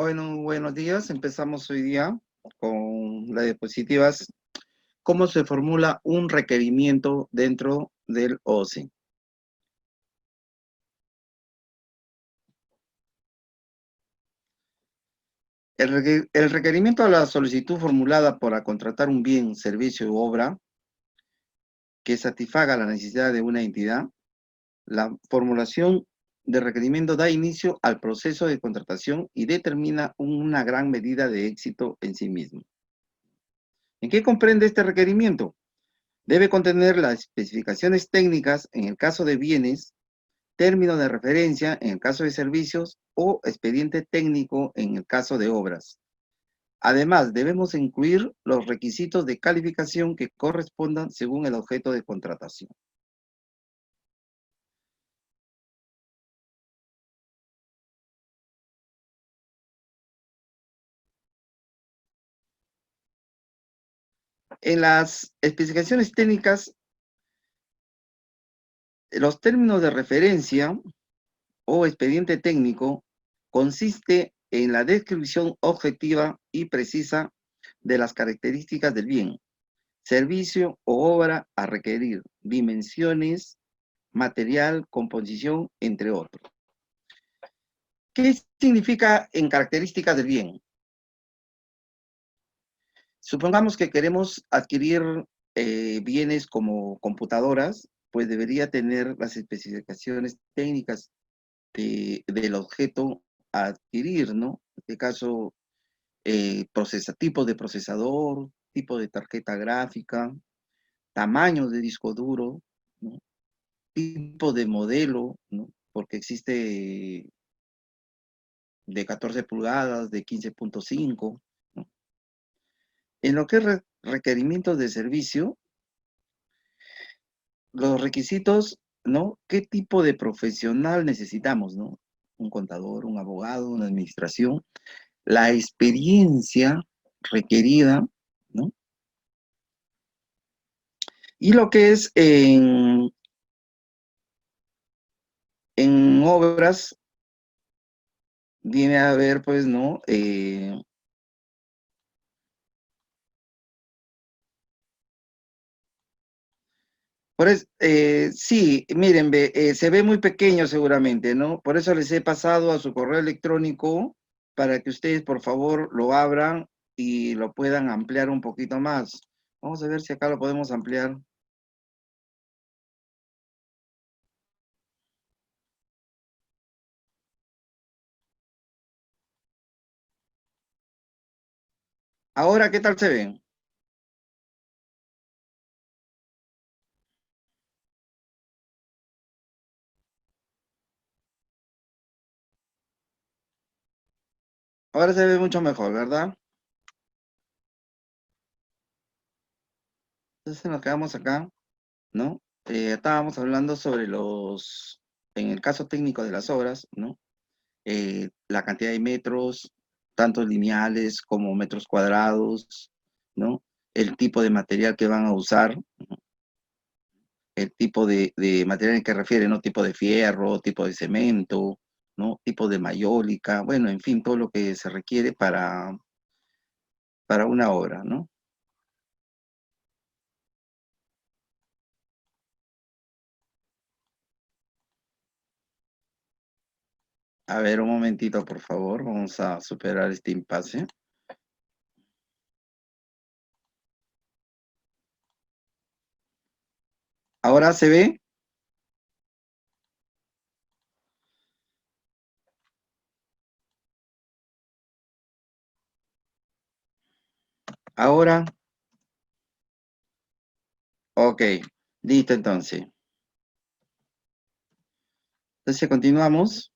Bueno, buenos días. Empezamos hoy día con las diapositivas. ¿Cómo se formula un requerimiento dentro del OSI? El requerimiento a la solicitud formulada para contratar un bien, servicio u obra que satisfaga la necesidad de una entidad. La formulación de requerimiento da inicio al proceso de contratación y determina una gran medida de éxito en sí mismo. ¿En qué comprende este requerimiento? Debe contener las especificaciones técnicas en el caso de bienes, término de referencia en el caso de servicios o expediente técnico en el caso de obras. Además, debemos incluir los requisitos de calificación que correspondan según el objeto de contratación. En las especificaciones técnicas, los términos de referencia o expediente técnico consiste en la descripción objetiva y precisa de las características del bien, servicio o obra a requerir, dimensiones, material, composición, entre otros. ¿Qué significa en características del bien? Supongamos que queremos adquirir bienes como computadoras, pues debería tener las especificaciones técnicas del objeto a adquirir, ¿no? En este caso, tipo de procesador, tipo de tarjeta gráfica, tamaño de disco duro, ¿no? Tipo de modelo, ¿no? Porque existe de 14 pulgadas, de 15.5, ¿no? En lo que es requerimientos de servicio, los requisitos, ¿no? ¿Qué tipo de profesional necesitamos, ¿no? Un contador, un abogado, una administración, la experiencia requerida, ¿no? Y lo que es en obras, viene a ver, pues, ¿no? Sí, miren, se ve muy pequeño seguramente, ¿no? Por eso les he pasado a su correo electrónico para que ustedes, por favor, lo abran y lo puedan ampliar un poquito más. Vamos a ver si acá lo podemos ampliar. Ahora, ¿qué tal se ven? Ahora se ve mucho mejor, ¿verdad? Entonces nos quedamos acá, ¿no? Estábamos hablando sobre en el caso técnico de las obras, ¿no? La cantidad de metros, tanto lineales como metros cuadrados, ¿no? El tipo de material que van a usar, el tipo de material en que refiere, ¿no? Tipo de fierro, tipo de cemento, ¿no? Tipo de mayólica, bueno, en fin, todo lo que se requiere para una obra, ¿no? A ver, un momentito, por favor, vamos a superar este impasse. Ahora se ve, ahora, ok, listo entonces. Entonces continuamos.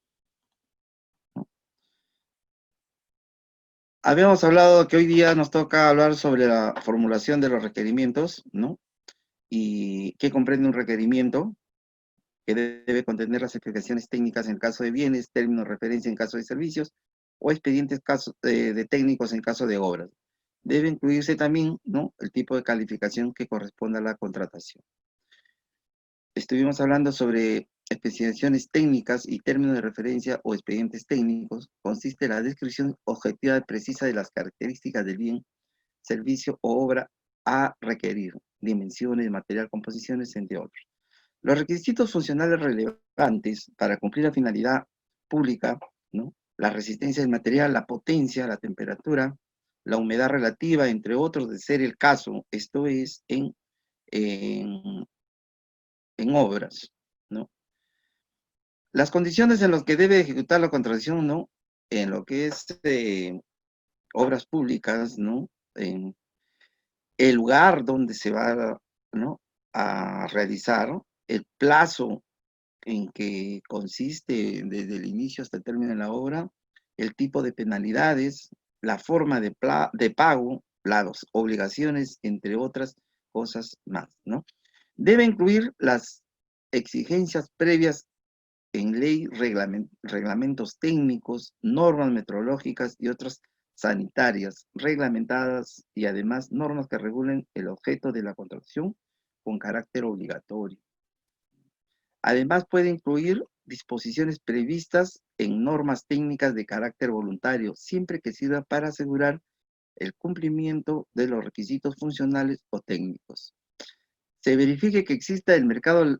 Habíamos hablado que hoy día nos toca hablar sobre la formulación de los requerimientos, ¿no? Y qué comprende un requerimiento, que debe contener las explicaciones técnicas en caso de bienes, términos de referencia en caso de servicios, o expedientes de técnicos en caso de obras. Debe incluirse también, ¿no? El tipo de calificación que corresponda a la contratación. Estuvimos hablando sobre especificaciones técnicas y términos de referencia o expedientes técnicos, consiste en la descripción objetiva y precisa de las características del bien, servicio o obra a requerir, dimensiones, material, composiciones, entre otros. Los requisitos funcionales relevantes para cumplir la finalidad pública, ¿no? La resistencia del material, la potencia, la temperatura, la humedad relativa, entre otros, de ser el caso, esto es en, en obras, ¿no? Las condiciones en las que debe ejecutar la contratación, ¿no? En lo que es obras públicas, ¿no? En el lugar donde se va, ¿no? A realizar, el plazo en que consiste desde el inicio hasta el término de la obra, el tipo de penalidades, la forma de pago, las obligaciones, entre otras cosas más, ¿no? Debe incluir las exigencias previas en ley, reglamentos técnicos, normas metrológicas y otras sanitarias reglamentadas y además normas que regulen el objeto de la contratación con carácter obligatorio. Además puede incluir disposiciones previstas en normas técnicas de carácter voluntario, siempre que sirva para asegurar el cumplimiento de los requisitos funcionales o técnicos. Se verifique que exista en el mercado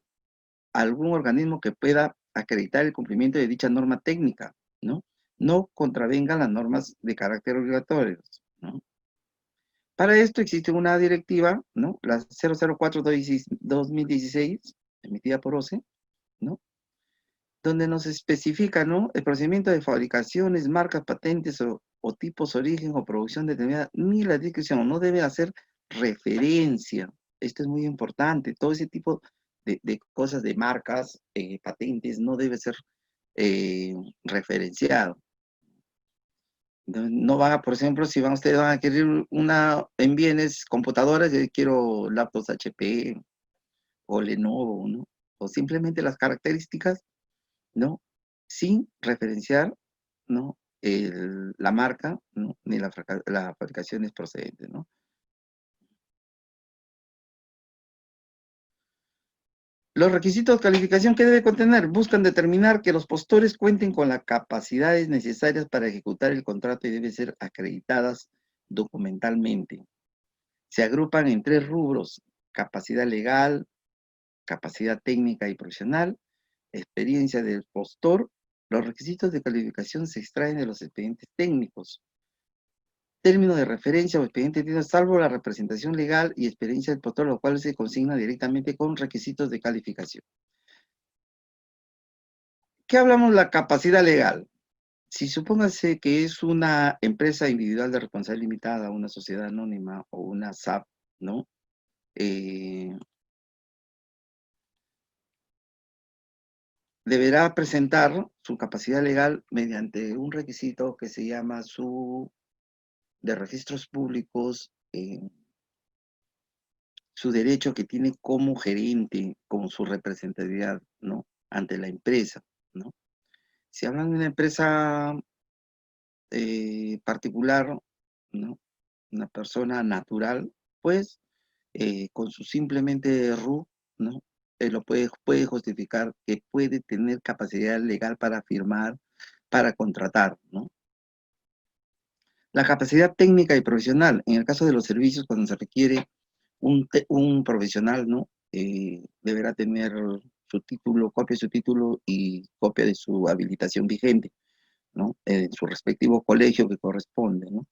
algún organismo que pueda acreditar el cumplimiento de dicha norma técnica, ¿no? No contravengan las normas de carácter obligatorio, ¿no? Para esto existe una directiva, ¿no? La 004-2016, emitida por OCE, ¿no? Donde nos especifica, ¿no? El procedimiento de fabricaciones, marcas, patentes o tipos, origen o producción determinada, ni la descripción, no debe hacer referencia. Esto es muy importante. Todo ese tipo de cosas, de marcas, patentes, no debe ser referenciado. No va, por ejemplo, si ustedes van a adquirir en bienes, computadoras, yo quiero laptops HP o Lenovo, ¿no? O simplemente las características, ¿no? Sin referenciar, ¿no? La marca, ¿no? Ni la fabricación es procedente, ¿no? Los requisitos de calificación que debe contener buscan determinar que los postores cuenten con las capacidades necesarias para ejecutar el contrato y deben ser acreditadas documentalmente. Se agrupan en 3 rubros: capacidad legal, capacidad técnica y profesional, experiencia del postor. Los requisitos de calificación se extraen de los expedientes técnicos. Término de referencia o expediente técnico, salvo la representación legal y experiencia del postor, lo cual se consigna directamente con requisitos de calificación. ¿Qué hablamos de la capacidad legal? Si supóngase que es una empresa individual de responsabilidad limitada, una sociedad anónima o una SAP, ¿no? Deberá presentar su capacidad legal mediante un requisito que se llama de registros públicos, su derecho que tiene como gerente, como su representatividad, ¿no? Ante la empresa, ¿no? Si hablan de una empresa particular, ¿no? Una persona natural, pues con su simplemente RU, ¿no? Puede justificar que puede tener capacidad legal para firmar, para contratar, ¿no? La capacidad técnica y profesional, en el caso de los servicios, cuando se requiere un profesional, ¿no? Deberá tener su título, copia de su título y copia de su habilitación vigente, ¿no? En su respectivo colegio que corresponde, ¿no?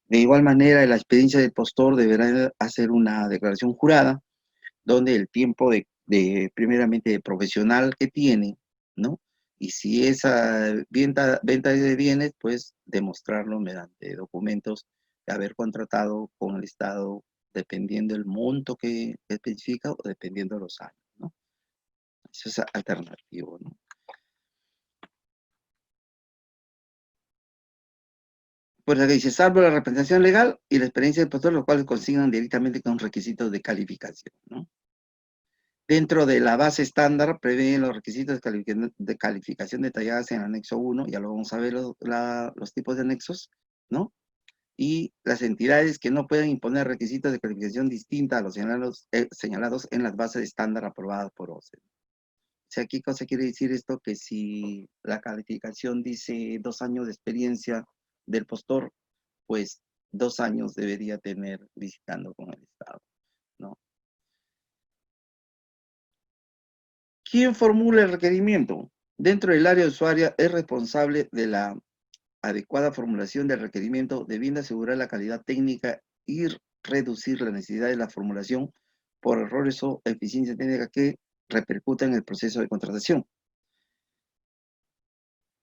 De igual manera, la experiencia del postor deberá hacer una declaración jurada, donde el tiempo primeramente de profesional que tiene, ¿no? Y si esa venta de bienes, pues demostrarlo mediante documentos de haber contratado con el Estado, dependiendo del monto que especifica o dependiendo de los años, ¿no? Eso es alternativo, ¿no? Pues aquí dice, salvo la representación legal y la experiencia del postor, los cuales consignan directamente con requisitos de calificación, ¿no? Dentro de la base estándar prevén los requisitos de calificación detalladas en el anexo 1, ya lo vamos a ver los tipos de anexos, ¿no? Y las entidades que no pueden imponer requisitos de calificación distinta a los señalados en las bases estándar aprobadas por OCDE. O sea, ¿qué cosa quiere decir esto? Que si la calificación dice 2 años de experiencia del postor, pues 2 años debería tener visitando con el Estado, ¿no? ¿Quién formula el requerimiento? Dentro del área usuaria es responsable de la adecuada formulación del requerimiento, debiendo asegurar la calidad técnica y reducir la necesidad de la formulación por errores o eficiencia técnica que repercutan en el proceso de contratación.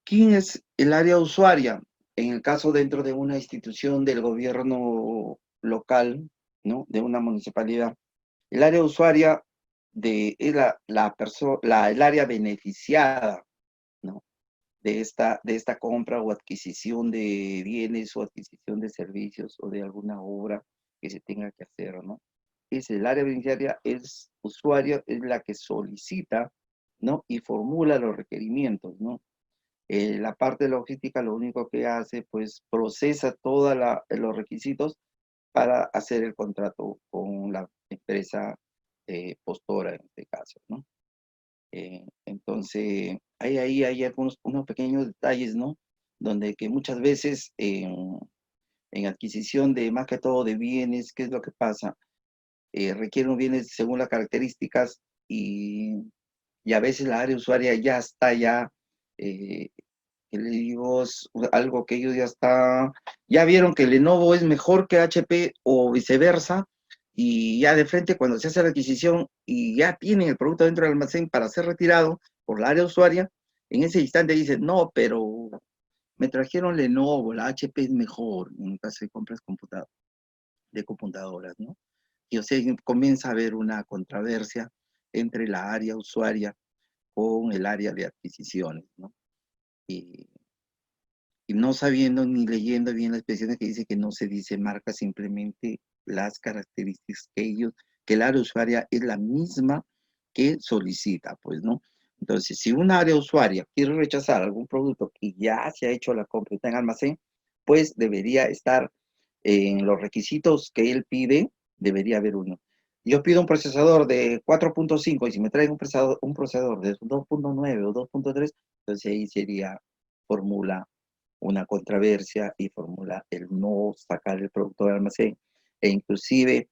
¿Quién es el área usuaria? En el caso dentro de una institución del gobierno local, ¿no? De una municipalidad. El área usuaria es el área beneficiada, ¿no? De esta compra o adquisición de bienes o adquisición de servicios o de alguna obra que se tenga que hacer, ¿no? Es el área beneficiaria, es usuaria, es la que solicita, ¿no? Y formula los requerimientos, ¿no? La parte logística lo único que hace, pues procesa todos los requisitos para hacer el contrato con la empresa postora en este caso, ¿no? Entonces, hay unos pequeños detalles, ¿no? Donde que muchas veces en adquisición de, más que todo de bienes, ¿qué es lo que pasa? Requieren bienes según las características y a veces la área usuaria ya está eh, que le digo, es algo que ellos ya vieron que Lenovo es mejor que HP o viceversa, y ya de frente cuando se hace la adquisición y ya tienen el producto dentro del almacén para ser retirado por la área usuaria, en ese instante dicen, no, pero me trajeron Lenovo, la HP es mejor, en caso de compras de computadoras, ¿no? Y o sea, comienza a haber una controversia entre la área usuaria con el área de adquisiciones, ¿no? Y no sabiendo ni leyendo bien las expresiones que dice que no se dice marca, simplemente las características que el área usuaria es la misma que solicita, pues, ¿no? Entonces, si un área usuaria quiere rechazar algún producto que ya se ha hecho la compra y está en almacén, pues debería estar en los requisitos que él pide, debería haber uno. Yo pido un procesador de 4.5 y si me traen un procesador de 2.9 o 2.3, entonces ahí sería fórmula una controversia y formula el no sacar el producto del almacén e inclusive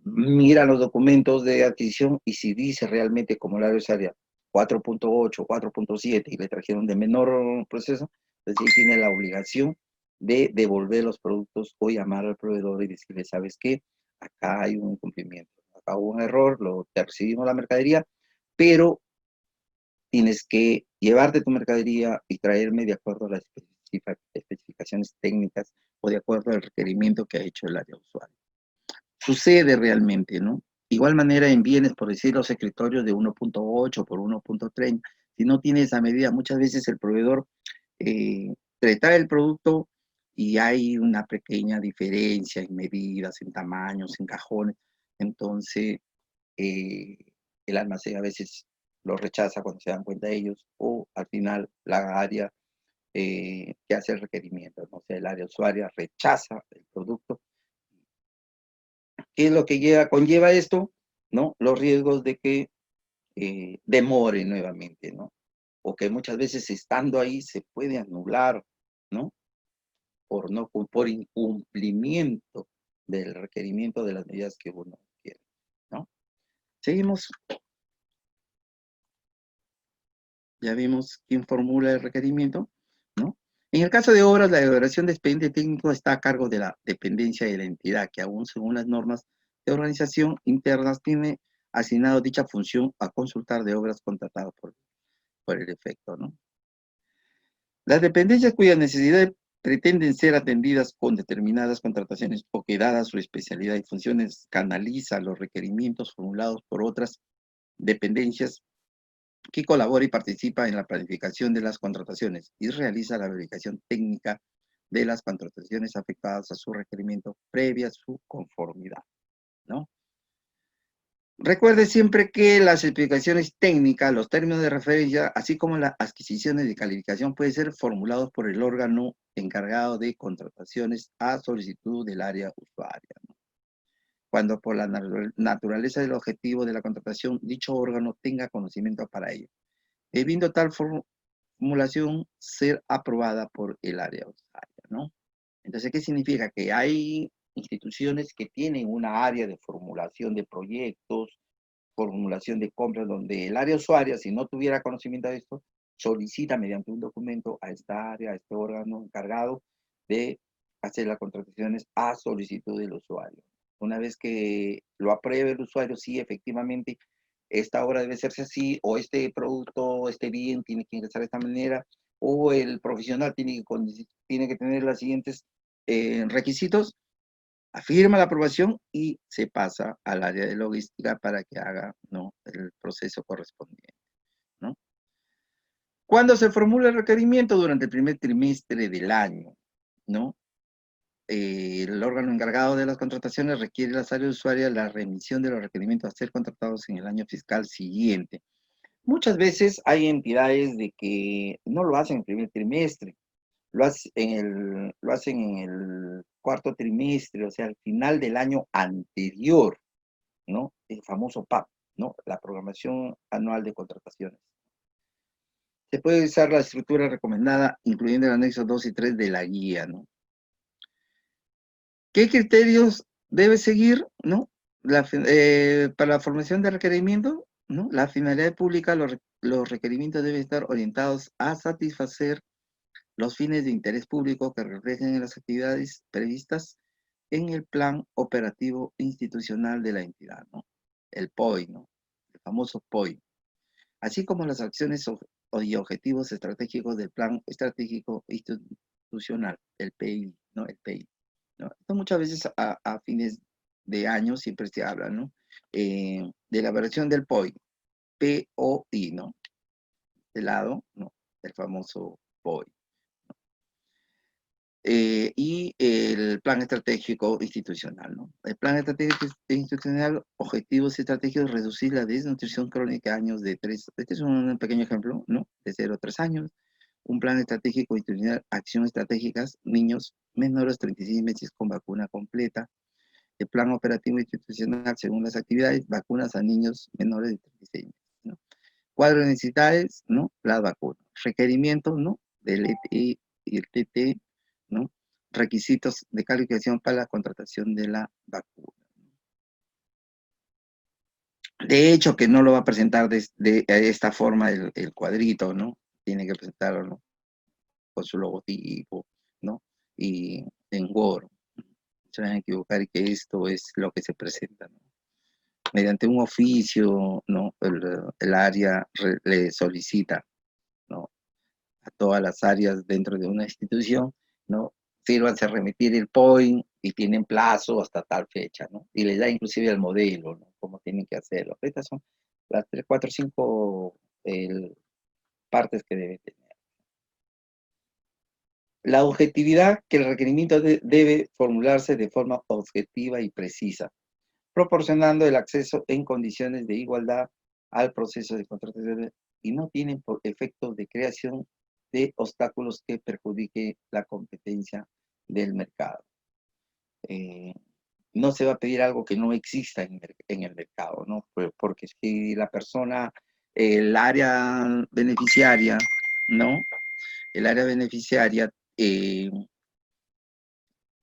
mira los documentos de adquisición y si dice realmente como la usuaria 4.8, 4.7 y le trajeron de menor proceso, entonces ahí tiene la obligación de devolver los productos o llamar al proveedor y decirle, ¿sabes qué? Acá hay un incumplimiento, acá hubo un error, te recibimos la mercadería, pero tienes que llevarte tu mercadería y traerme de acuerdo a las especificaciones técnicas o de acuerdo al requerimiento que ha hecho el área usuaria. Sucede realmente, ¿no? Igual manera en bienes, por decir los escritorios de 1.8 por 1.30, si no tiene esa medida, muchas veces el proveedor te trae el producto y hay una pequeña diferencia en medidas, en tamaños, en cajones. Entonces, eh, el almacén a veces lo rechaza cuando se dan cuenta ellos, o al final la área que hace el requerimiento, ¿no? O sea, el área usuaria rechaza el producto. ¿Qué es lo que conlleva esto? ¿No? Los riesgos de que demore nuevamente, ¿no? O que muchas veces estando ahí se puede anular, ¿no? Por incumplimiento del requerimiento de las medidas que uno quiere, ¿no? Seguimos. Ya vimos quién formula el requerimiento, ¿no? En el caso de obras, la elaboración de expediente técnico está a cargo de la dependencia de la entidad, que aún según las normas de organización internas tiene asignado dicha función a consultar de obras contratadas por el efecto, ¿no? Las dependencias cuyas necesidades pretenden ser atendidas con determinadas contrataciones o que dada su especialidad y funciones canaliza los requerimientos formulados por otras dependencias que colabora y participa en la planificación de las contrataciones y realiza la verificación técnica de las contrataciones afectadas a su requerimiento previa a su conformidad, ¿no? Recuerde siempre que las explicaciones técnicas, los términos de referencia, así como las adquisiciones de calificación pueden ser formulados por el órgano encargado de contrataciones a solicitud del área usuaria, ¿no? cuando por la naturaleza del objetivo de la contratación, dicho órgano tenga conocimiento para ello, debiendo tal formulación ser aprobada por el área usuaria, ¿no? Entonces, ¿qué significa? Que hay instituciones que tienen una área de formulación de proyectos, formulación de compras, donde el área usuaria, si no tuviera conocimiento de esto, solicita mediante un documento a esta área, a este órgano encargado de hacer las contrataciones a solicitud del usuario. Una vez que lo apruebe el usuario, sí, efectivamente, esta obra debe hacerse así, o este producto, este bien tiene que ingresar de esta manera, o el profesional tiene que tener los siguientes requisitos, afirma la aprobación y se pasa al área de logística para que haga, ¿no?, el proceso correspondiente, ¿no? Cuando se formula el requerimiento durante el primer trimestre del año, ¿no? El órgano encargado de las contrataciones requiere a las áreas usuarias la remisión de los requerimientos a ser contratados en el año fiscal siguiente. Muchas veces hay entidades de que no lo hacen en el primer trimestre, lo hacen en el cuarto trimestre, o sea, al final del año anterior, ¿no? El famoso PAP, ¿no? La programación anual de contrataciones. Se puede usar la estructura recomendada, incluyendo el anexo 2 y 3 de la guía, ¿no? ¿Qué criterios debe seguir, ¿no? Para la formación de requerimiento, ¿no? La finalidad pública, los requerimientos deben estar orientados a satisfacer los fines de interés público que reflejen en las actividades previstas en el plan operativo institucional de la entidad, ¿no? El POI, ¿no? El famoso POI. Así como las acciones y objetivos estratégicos del plan estratégico institucional, el PI, ¿no? El PI, ¿no? Esto muchas veces a fines de año siempre se habla, ¿no? De la versión del POI, POI, ¿no? De lado, ¿no? El famoso POI. Y el plan estratégico institucional, ¿no? El plan estratégico institucional, objetivos estratégicos, reducir la desnutrición crónica a años de 3, este es un pequeño ejemplo, ¿no? De 0 a 3 años. Un plan estratégico institucional, acciones estratégicas, niños menores de 36 meses con vacuna completa. El plan operativo institucional, según las actividades, vacunas a niños menores de 36 meses, ¿no? Cuadro de necesidades, ¿no? Las vacunas. Requerimientos, ¿no? Del ETI y el TT, ¿no? Requisitos de calificación para la contratación de la vacuna. De hecho, que no lo va a presentar de esta forma el cuadrito, ¿no? Tiene que presentarlo, ¿no? Con su logotipo, ¿no? Y en Word. Se van a equivocar y que esto es lo que se presenta, ¿no? Mediante un oficio, ¿no? El área le solicita, ¿no? A todas las áreas dentro de una institución, ¿no? Sírvanse a remitir el point y tienen plazo hasta tal fecha, ¿no? Y les da inclusive el modelo, ¿no? Cómo tienen que hacerlo. Estas son las 3, 4, 5 partes que debe tener. La objetividad, que el requerimiento debe formularse de forma objetiva y precisa, proporcionando el acceso en condiciones de igualdad al proceso de contratación y no tienen por efecto de creación de obstáculos que perjudique la competencia del mercado. No se va a pedir algo que no exista en el mercado, ¿no? Porque si la persona, el área beneficiaria, ¿no? El área beneficiaria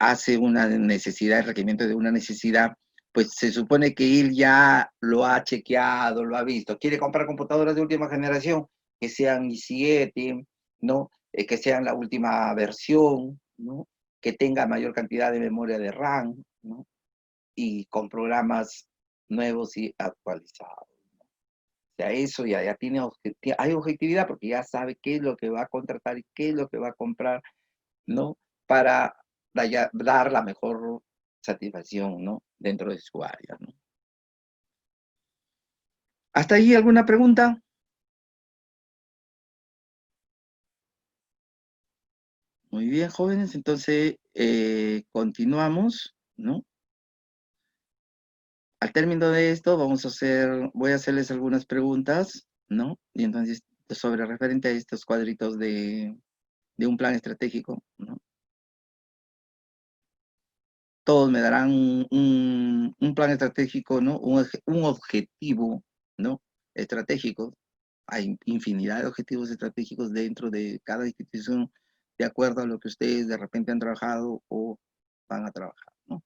hace una necesidad, el requerimiento de una necesidad, pues se supone que él ya lo ha chequeado, lo ha visto. Quiere comprar computadoras de última generación, que sean i7, ¿no? Que sean la última versión, ¿no? Que tenga mayor cantidad de memoria de RAM, ¿no? Y con programas nuevos y actualizados. O sea, eso ya tiene hay objetividad porque ya sabe qué es lo que va a contratar y qué es lo que va a comprar, ¿no? Para dar la mejor satisfacción, ¿no? Dentro de su área, ¿no? ¿Hasta ahí alguna pregunta? Muy bien, jóvenes, entonces continuamos, ¿no? Al término de esto voy a hacerles algunas preguntas, ¿no? Y entonces, sobre referente a estos cuadritos de un plan estratégico, ¿no? todos me darán un plan estratégico, ¿no? Un objetivo, ¿no? Estratégico. Hay infinidad de objetivos estratégicos dentro de cada institución, de acuerdo a lo que ustedes de repente han trabajado o van a trabajar, ¿no?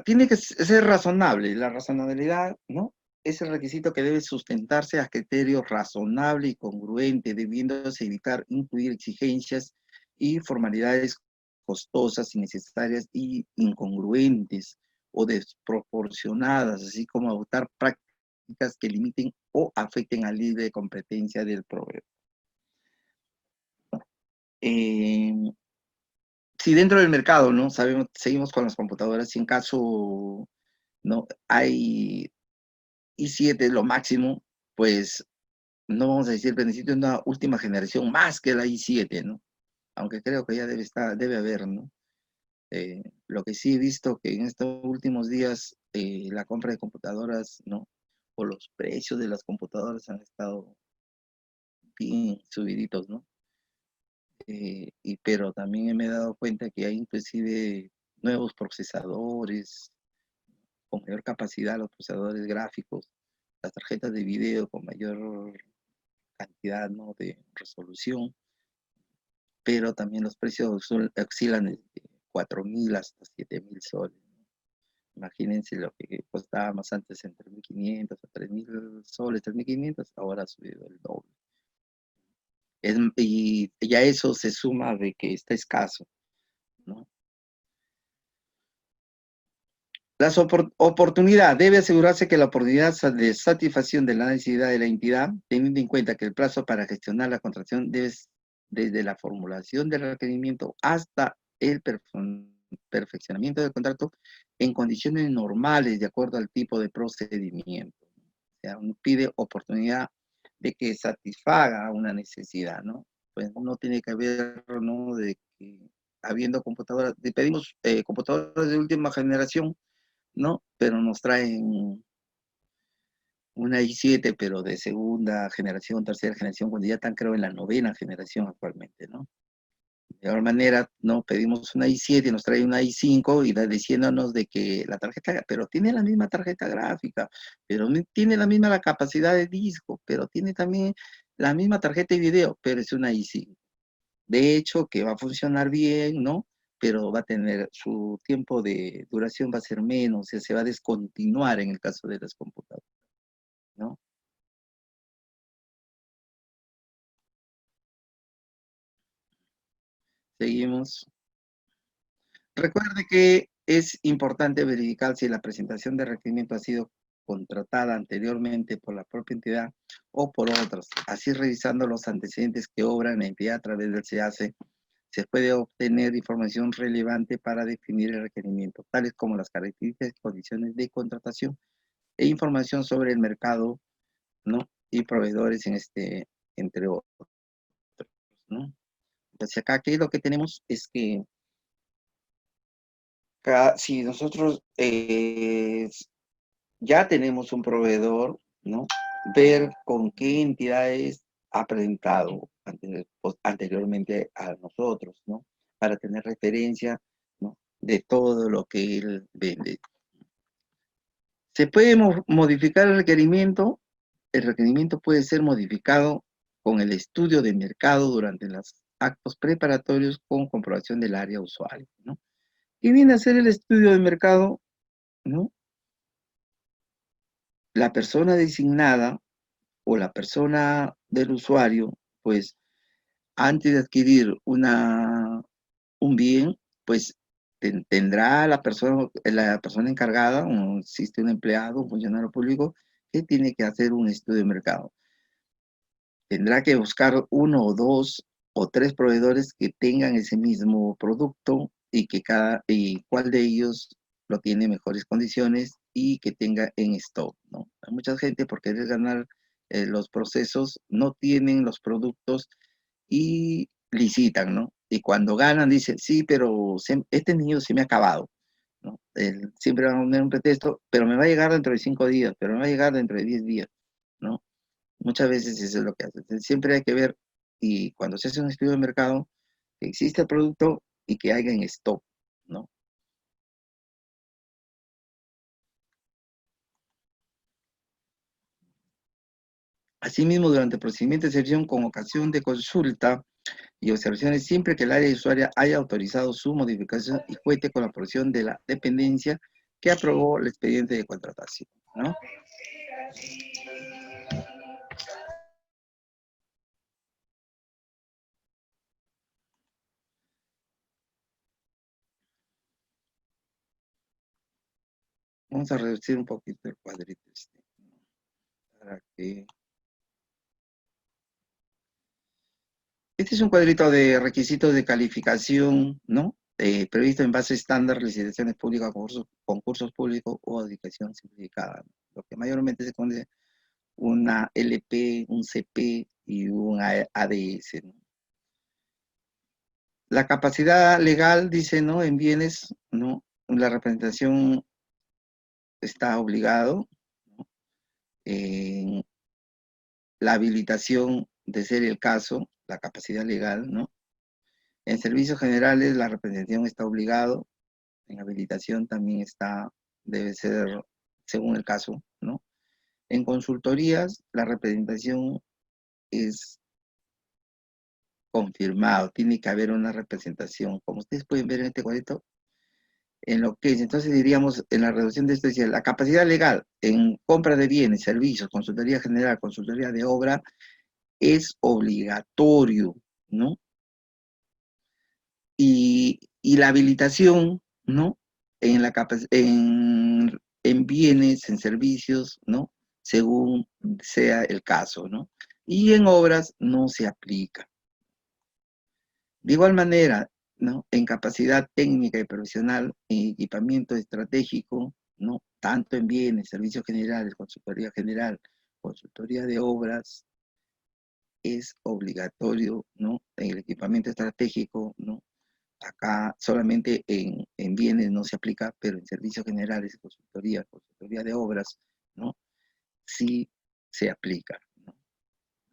Tiene que ser razonable, la razonabilidad, ¿no? Es el requisito que debe sustentarse a criterios razonable y congruente, debiéndose evitar incluir exigencias y formalidades costosas, innecesarias y incongruentes o desproporcionadas, así como adoptar prácticas que limiten o afecten al libre competencia del proveedor. Eh, si dentro del mercado, ¿no? Sabemos, seguimos con las computadoras, si en caso, ¿no? Hay i7 lo máximo, pues no vamos a decir, pero necesito una última generación más que la i7, ¿no? Aunque creo que ya debe haber, ¿no? Lo que sí he visto que en estos últimos días la compra de computadoras, ¿no? O los precios de las computadoras han estado bien subiditos, ¿no? Pero también me he dado cuenta que hay inclusive nuevos procesadores con mayor capacidad, los procesadores gráficos, las tarjetas de video con mayor cantidad, ¿no? De resolución, pero también los precios oscilan de 4.000 hasta 7.000 soles. Imagínense lo que costábamos antes en 3.500 o 3.000 soles, 3.500, ahora ha subido el doble. Y ya eso se suma de que está escaso, ¿no? Las oportunidad. Debe asegurarse que la oportunidad de satisfacción de la necesidad de la entidad, teniendo en cuenta que el plazo para gestionar la contratación debe desde la formulación del requerimiento hasta el perfeccionamiento del contrato en condiciones normales de acuerdo al tipo de procedimiento. O sea, uno pide oportunidad de que satisfaga una necesidad, ¿no? Pues no tiene que haber, ¿no? De que habiendo computadoras, pedimos computadoras de última generación, ¿no? Pero nos traen una i7, pero de segunda generación, tercera generación, cuando ya están, creo, en la novena generación actualmente, ¿no? De alguna manera, ¿no? Pedimos una i7 y nos trae una i5 y diciéndonos de que la tarjeta, pero tiene la misma tarjeta gráfica, pero tiene la misma la capacidad de disco, pero tiene también la misma tarjeta de video, pero es una i5. De hecho, que va a funcionar bien, ¿no? Pero va a tener su tiempo de duración va a ser menos, o sea, se va a descontinuar en el caso de las computadoras, ¿no? Seguimos. Recuerde que es importante verificar si la presentación de requerimiento ha sido contratada anteriormente por la propia entidad o por otras. Así, revisando los antecedentes que obran la entidad a través del SEACE, se puede obtener información relevante para definir el requerimiento, tales como las características y condiciones de contratación e información sobre el mercado, ¿no? Y proveedores entre otros, ¿no? Entonces acá, ¿qué es lo que tenemos? Es que si nosotros ya tenemos un proveedor, ¿no? Ver con qué entidades ha presentado anteriormente a nosotros, ¿no? Para tener referencia, ¿no? De todo lo que él vende. ¿Se puede modificar el requerimiento puede ser modificado con el estudio de mercado durante los actos preparatorios con comprobación del área usuario, ¿no? ¿Qué viene a ser el estudio de mercado? ¿No? La persona designada o la persona del usuario, pues antes de adquirir un bien, pues tendrá la persona encargada, o existe un empleado, un funcionario público, que tiene que hacer un estudio de mercado. Tendrá que buscar uno o dos o tres proveedores que tengan ese mismo producto y cuál de ellos lo tiene mejores condiciones y que tenga en stock, ¿no? Hay mucha gente por querer ganar los procesos, no tienen los productos y licitan, ¿no? Y cuando ganan dicen, sí, pero este niño se me ha acabado, ¿no? Siempre van a poner un pretexto, pero me va a llegar dentro de 5 días, pero me va a llegar dentro de 10 días, ¿no? Muchas veces eso es lo que hace. Entonces, siempre hay que ver, y cuando se hace un estudio de mercado, que existe el producto y que haya en stock, ¿no? Asimismo, durante el procedimiento de selección con ocasión de consulta y observaciones, siempre que el área de usuaria haya autorizado su modificación y cuente con la aprobación de la dependencia que aprobó el expediente de contratación, ¿no? Vamos a reducir un poquito el cuadrito para que... Este es un cuadrito de requisitos de calificación, ¿no? Previsto en base estándar, licitaciones públicas, concursos públicos o adjudicación simplificada, ¿no? Lo que mayormente se conoce una LP, un CP y un ADS, ¿no? La capacidad legal, dice, ¿no? En bienes, ¿no? La representación está obligado, ¿no? En la habilitación, de ser el caso, la capacidad legal, ¿no? En servicios generales, la representación está obligado. En habilitación también está, debe ser según el caso, ¿no? En consultorías, la representación es confirmado, tiene que haber una representación. Como ustedes pueden ver en este cuadrito, en lo que es, entonces diríamos, en la reducción de esto, decía, la capacidad legal en compra de bienes, servicios, consultoría general, consultoría de obra, es obligatorio, ¿no? Y la habilitación, ¿no? En bienes, en servicios, ¿no? Según sea el caso, ¿no? Y en obras no se aplica. De igual manera, ¿no? En capacidad técnica y profesional, en equipamiento estratégico, ¿no? Tanto en bienes, servicios generales, consultoría de obras, es obligatorio, ¿no? En el equipamiento estratégico, ¿no? Acá solamente en bienes no se aplica, pero en servicios generales, consultoría de obras, ¿no? Sí se aplica, ¿no?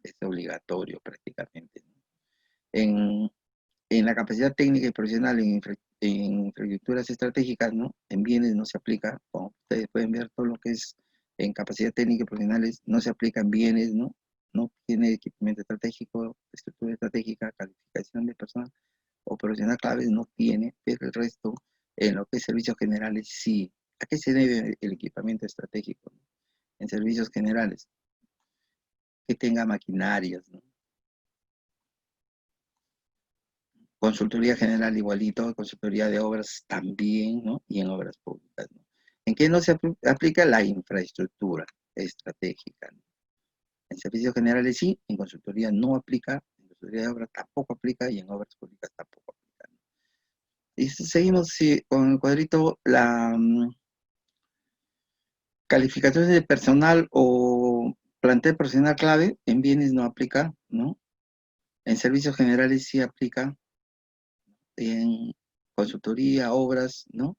Es obligatorio prácticamente, ¿no? En, en la capacidad técnica y profesional en infraestructuras estratégicas, ¿no? En bienes no se aplica, como ustedes pueden ver, todo lo que es en capacidad técnica y profesionales no se aplica en bienes, ¿no? No tiene equipamiento estratégico, estructura estratégica, calificación de personal o profesional claves no tiene, pero el resto, en lo que es servicios generales, sí. ¿A qué se debe el equipamiento estratégico? En servicios generales, que tenga maquinarias, ¿no? Consultoría general igualito, consultoría de obras también, ¿no? Y en obras públicas, ¿no? ¿En qué no se aplica la infraestructura estratégica, ¿no? En servicios generales sí, en consultoría no aplica, en consultoría de obras tampoco aplica y en obras públicas tampoco aplica, ¿no? Y seguimos sí, con el cuadrito, la calificaciones de personal o plantel profesional clave en bienes no aplica, ¿no? En servicios generales sí aplica, en consultoría, obras, ¿no?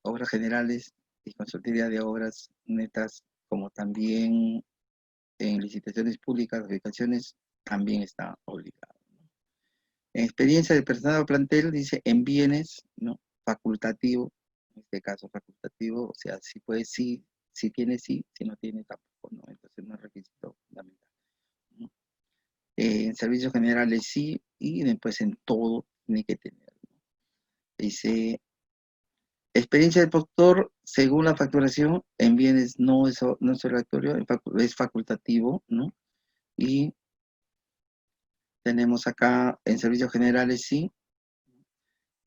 Obras generales y consultoría de obras netas, como también en licitaciones públicas, adjudicaciones, también está obligado. En experiencia de personal o plantel, dice en bienes, ¿no? Facultativo, en este caso facultativo, o sea, si puede sí, si tiene sí, si no tiene tampoco, ¿no? Entonces no es requisito fundamental, ¿no? En servicios generales sí, y después en todo tiene que tener, ¿no? Dice, experiencia del productor según la facturación, en bienes no es obligatorio, es facultativo, ¿no? Y tenemos acá en servicios generales sí,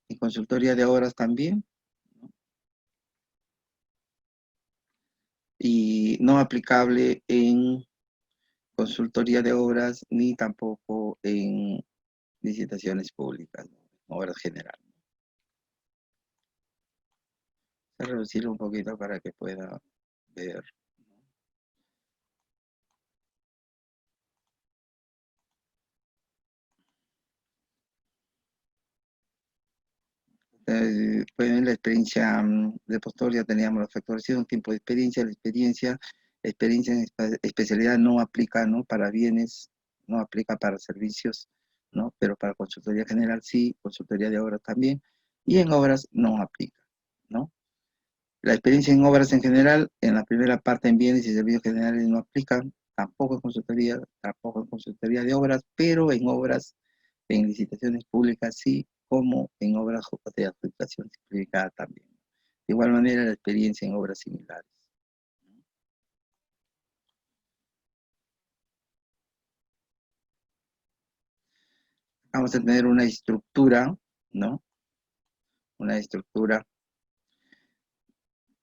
en consultoría de obras también, ¿no? Y no aplicable en consultoría de obras ni tampoco en licitaciones públicas, ¿no? Obras generales. Voy a reducirlo un poquito para que pueda ver. Pues en la experiencia de postor ya teníamos la facturación, tiempo de experiencia, experiencia en especialidad no aplica, ¿no? Para bienes, no aplica para servicios, ¿no? Pero para consultoría general sí, consultoría de obras también, y en obras no aplica, ¿no? La experiencia en obras en general, en la primera parte en bienes y servicios generales no aplica, tampoco en consultoría de obras, pero en obras, en licitaciones públicas sí, como en obras de adjudicación simplificada también. De igual manera, la experiencia en obras similares. Vamos a tener una estructura, ¿no? Una estructura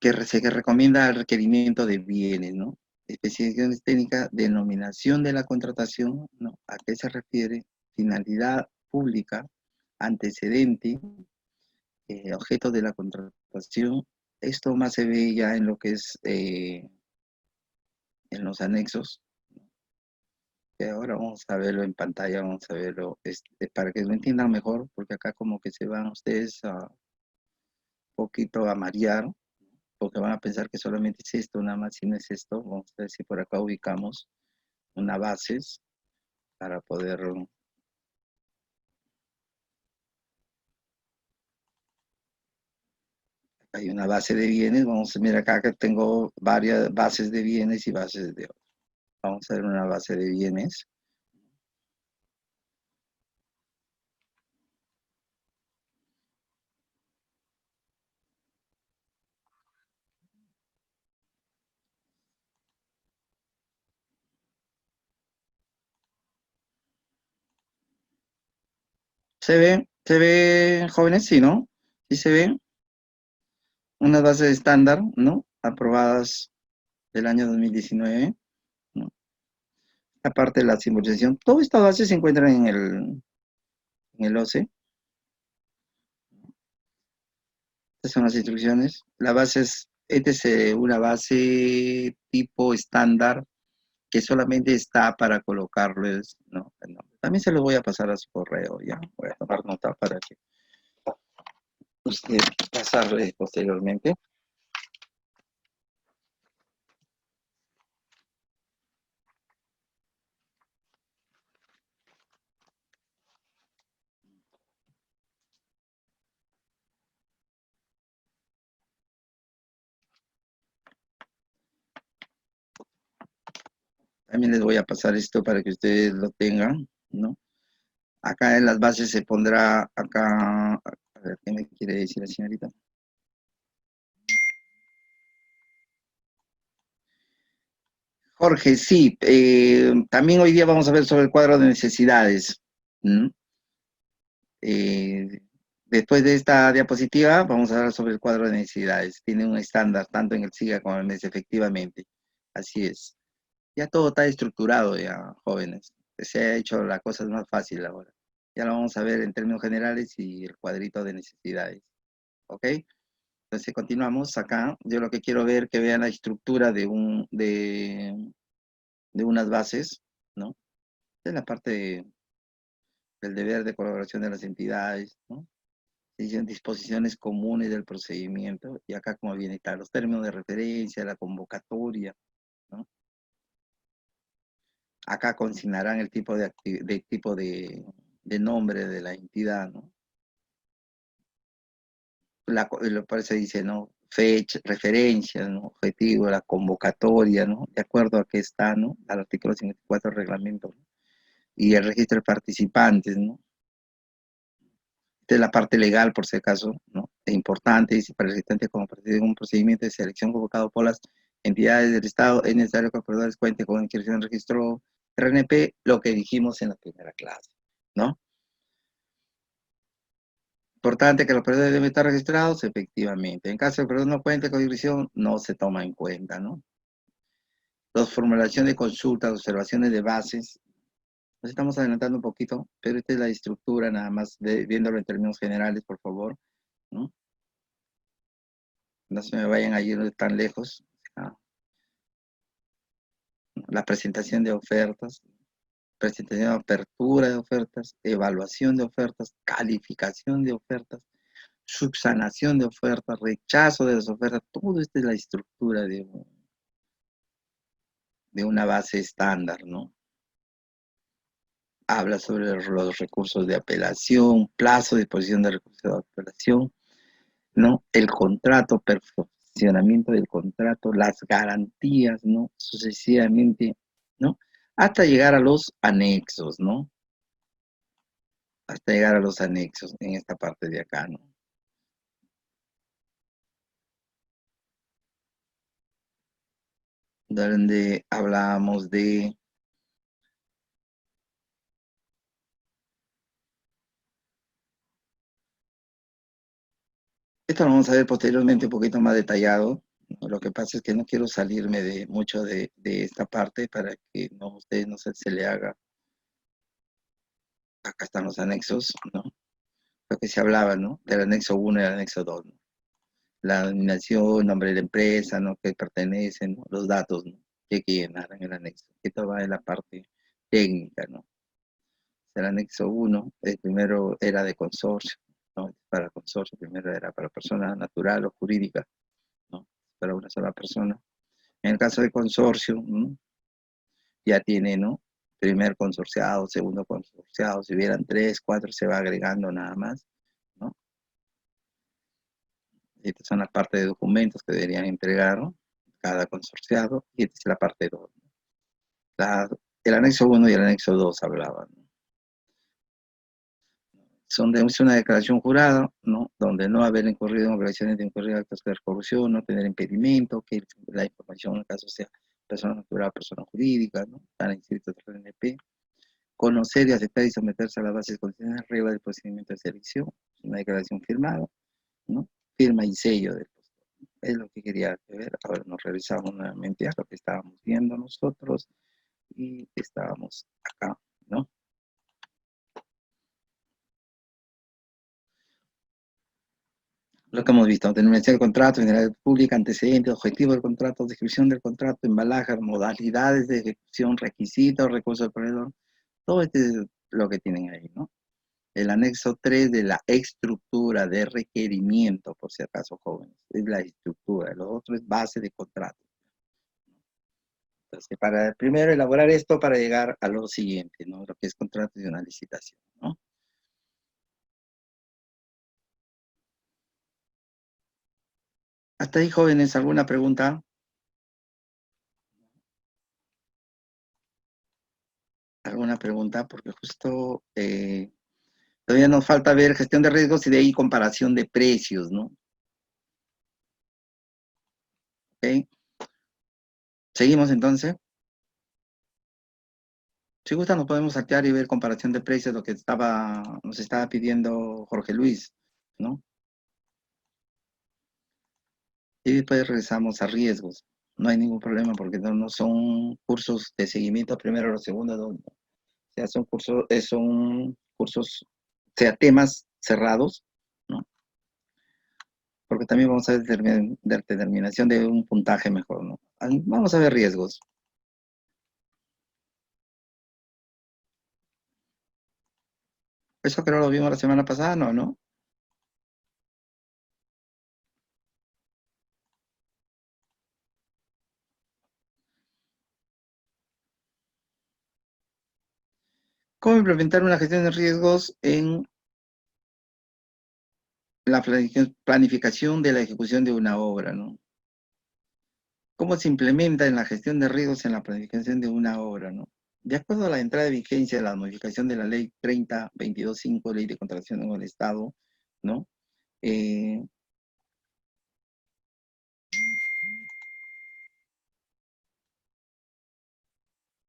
que recomienda el requerimiento de bienes, ¿no? Especificaciones técnicas, denominación de la contratación, ¿no? ¿A qué se refiere? Finalidad pública, antecedente, objeto de la contratación. Esto más se ve ya en lo que es en los anexos, que ahora vamos a verlo en pantalla, vamos a verlo para que lo entiendan mejor, porque acá como que se van ustedes a un poquito a marear, porque van a pensar que solamente es esto, nada más, si no es esto. Vamos a ver si por acá ubicamos una bases para poder... Hay una base de bienes, vamos a mirar acá que tengo varias bases de bienes y bases de otros. Vamos a ver una base de bienes. Se ve, jóvenes? Sí, ¿no? Sí se ven unas bases estándar, ¿no? Aprobadas del año 2019, ¿no? Aparte de la simbolización, todas estas bases se encuentran en el OCE. Estas son las instrucciones. La base esta es una base tipo estándar que solamente está para colocarles, ¿no? El nombre. También se los voy a pasar a su correo, ya. Voy a tomar nota para que usted pasarle posteriormente. También les voy a pasar esto para que ustedes lo tengan, ¿no? Acá en las bases se pondrá, acá, a ver, ¿qué me quiere decir la señorita? Jorge, sí, también hoy día vamos a ver sobre el cuadro de necesidades. ¿Mm? Eh, Después de esta diapositiva, vamos a hablar sobre el cuadro de necesidades. Tiene un estándar tanto en el SIGA como en el MES, efectivamente. Así es. Ya todo está estructurado, ya, jóvenes. Se ha hecho la cosa más fácil ahora. Ya lo vamos a ver en términos generales y el cuadrito de necesidades. ¿Ok? Entonces continuamos acá. Yo lo que quiero ver, que vean la estructura de unas bases, ¿no? De la parte del deber de colaboración de las entidades, ¿no? Dicen disposiciones comunes del procedimiento, y acá como viene está, los términos de referencia, la convocatoria, ¿no? Acá consignarán el tipo de nombre de la entidad, ¿no? Por eso dice, ¿no? Fecha, referencia, ¿no? Objetivo, la convocatoria, ¿no? De acuerdo a qué está, ¿no? Al artículo 54 del reglamento, ¿no? Y el registro de participantes, ¿no? Esta es la parte legal, por si acaso, ¿no? Es importante, y si para el asistente como parte de un procedimiento de selección convocado por las entidades del Estado, es necesario que el proveedor cuente con inscripción en registro RNP, lo que dijimos en la primera clase, ¿no? Importante que los proveedores deben estar registrados, efectivamente. En caso de que el proveedor no cuente con inscripción, no se toma en cuenta, ¿no? Dos, formulación de consultas, observaciones de bases. Nos estamos adelantando un poquito, pero esta es la estructura, nada más viéndolo en términos generales, por favor, ¿no? No se me vayan a ir tan lejos. Ah, la presentación de ofertas, presentación de apertura de ofertas, evaluación de ofertas, calificación de ofertas, subsanación de ofertas, rechazo de las ofertas. Todo esto es la estructura de una base estándar, ¿no? Habla sobre los recursos de apelación, plazo de disposición de recursos de apelación, ¿no? El contrato, perfeccionamiento del contrato, las garantías, ¿no? Sucesivamente ¿no? Hasta llegar a los anexos, ¿no? Hasta llegar a los anexos en esta parte de acá, ¿no? Donde hablábamos de... Esto lo vamos a ver posteriormente un poquito más detallado. Lo que pasa es que no quiero salirme de mucho de esta parte para que no, ustedes no se le haga. Acá están los anexos, ¿no? Lo que se hablaba, ¿no? Del anexo uno y el anexo 2, ¿no? La denominación, nombre de la empresa, ¿no? Que pertenecen, ¿no? Los datos, ¿no? Que hay que llenar en el anexo. Esto va en la parte técnica, ¿no? El anexo uno, el primero era de consorcio, ¿no? Para consorcio, primero era para persona natural o jurídica, ¿no? Para una sola persona. En el caso de consorcio, ¿no? Ya tiene, ¿no? Primer consorciado, segundo consorciado, si hubieran tres, cuatro, se va agregando nada más, ¿no? Estas son las partes de documentos que deberían entregar, ¿no? Cada consorciado, y esta es la parte 2. El anexo uno y el anexo 2 hablaban, ¿no? Es una declaración jurada, ¿no? Donde no haber incurrido en operaciones de incurrir en actos de corrupción, no tener impedimento, que la información en el caso sea persona natural, persona jurídica, ¿no? Para inscritos en el RNP, conocer y aceptar y someterse a las bases constitucionales, reglas del procedimiento de selección, una declaración firmada, ¿no? Firma y sello del postor. Es lo que quería ver. Ahora nos revisamos nuevamente a lo que estábamos viendo nosotros y estábamos acá, ¿no? Lo que hemos visto, determinación del contrato, generalidad pública, antecedentes, objetivo del contrato, descripción del contrato, embalaje, modalidades de ejecución, requisitos, recursos del proveedor, todo esto es lo que tienen ahí, ¿no? El anexo 3 de la estructura de requerimiento, por si acaso, jóvenes, es la estructura, lo otro es base de contrato. Entonces, para primero elaborar esto para llegar a lo siguiente, ¿no? Lo que es contrato de una licitación, ¿no? Hasta ahí, jóvenes, ¿alguna pregunta? ¿Alguna pregunta? Porque justo todavía nos falta ver gestión de riesgos y de ahí comparación de precios, ¿no? ¿Ok? Seguimos entonces. Si gusta, nos podemos saltear y ver comparación de precios, lo que nos estaba pidiendo Jorge Luis, ¿no? Y después regresamos a riesgos. No hay ningún problema porque no son cursos de seguimiento primero o segundo, no. O sea, son cursos, o sea, temas cerrados, ¿no? Porque también vamos a ver determinación de un puntaje mejor, ¿no? Vamos a ver riesgos. Eso creo lo vimos la semana pasada, ¿no? ¿No? ¿Cómo implementar una gestión de riesgos en la planificación de la ejecución de una obra, ¿no? ¿Cómo se implementa en la gestión de riesgos en la planificación de una obra, ¿no? De acuerdo a la entrada de vigencia de la modificación de la Ley 30.22.5, Ley de Contratación en el Estado, ¿no? Eh,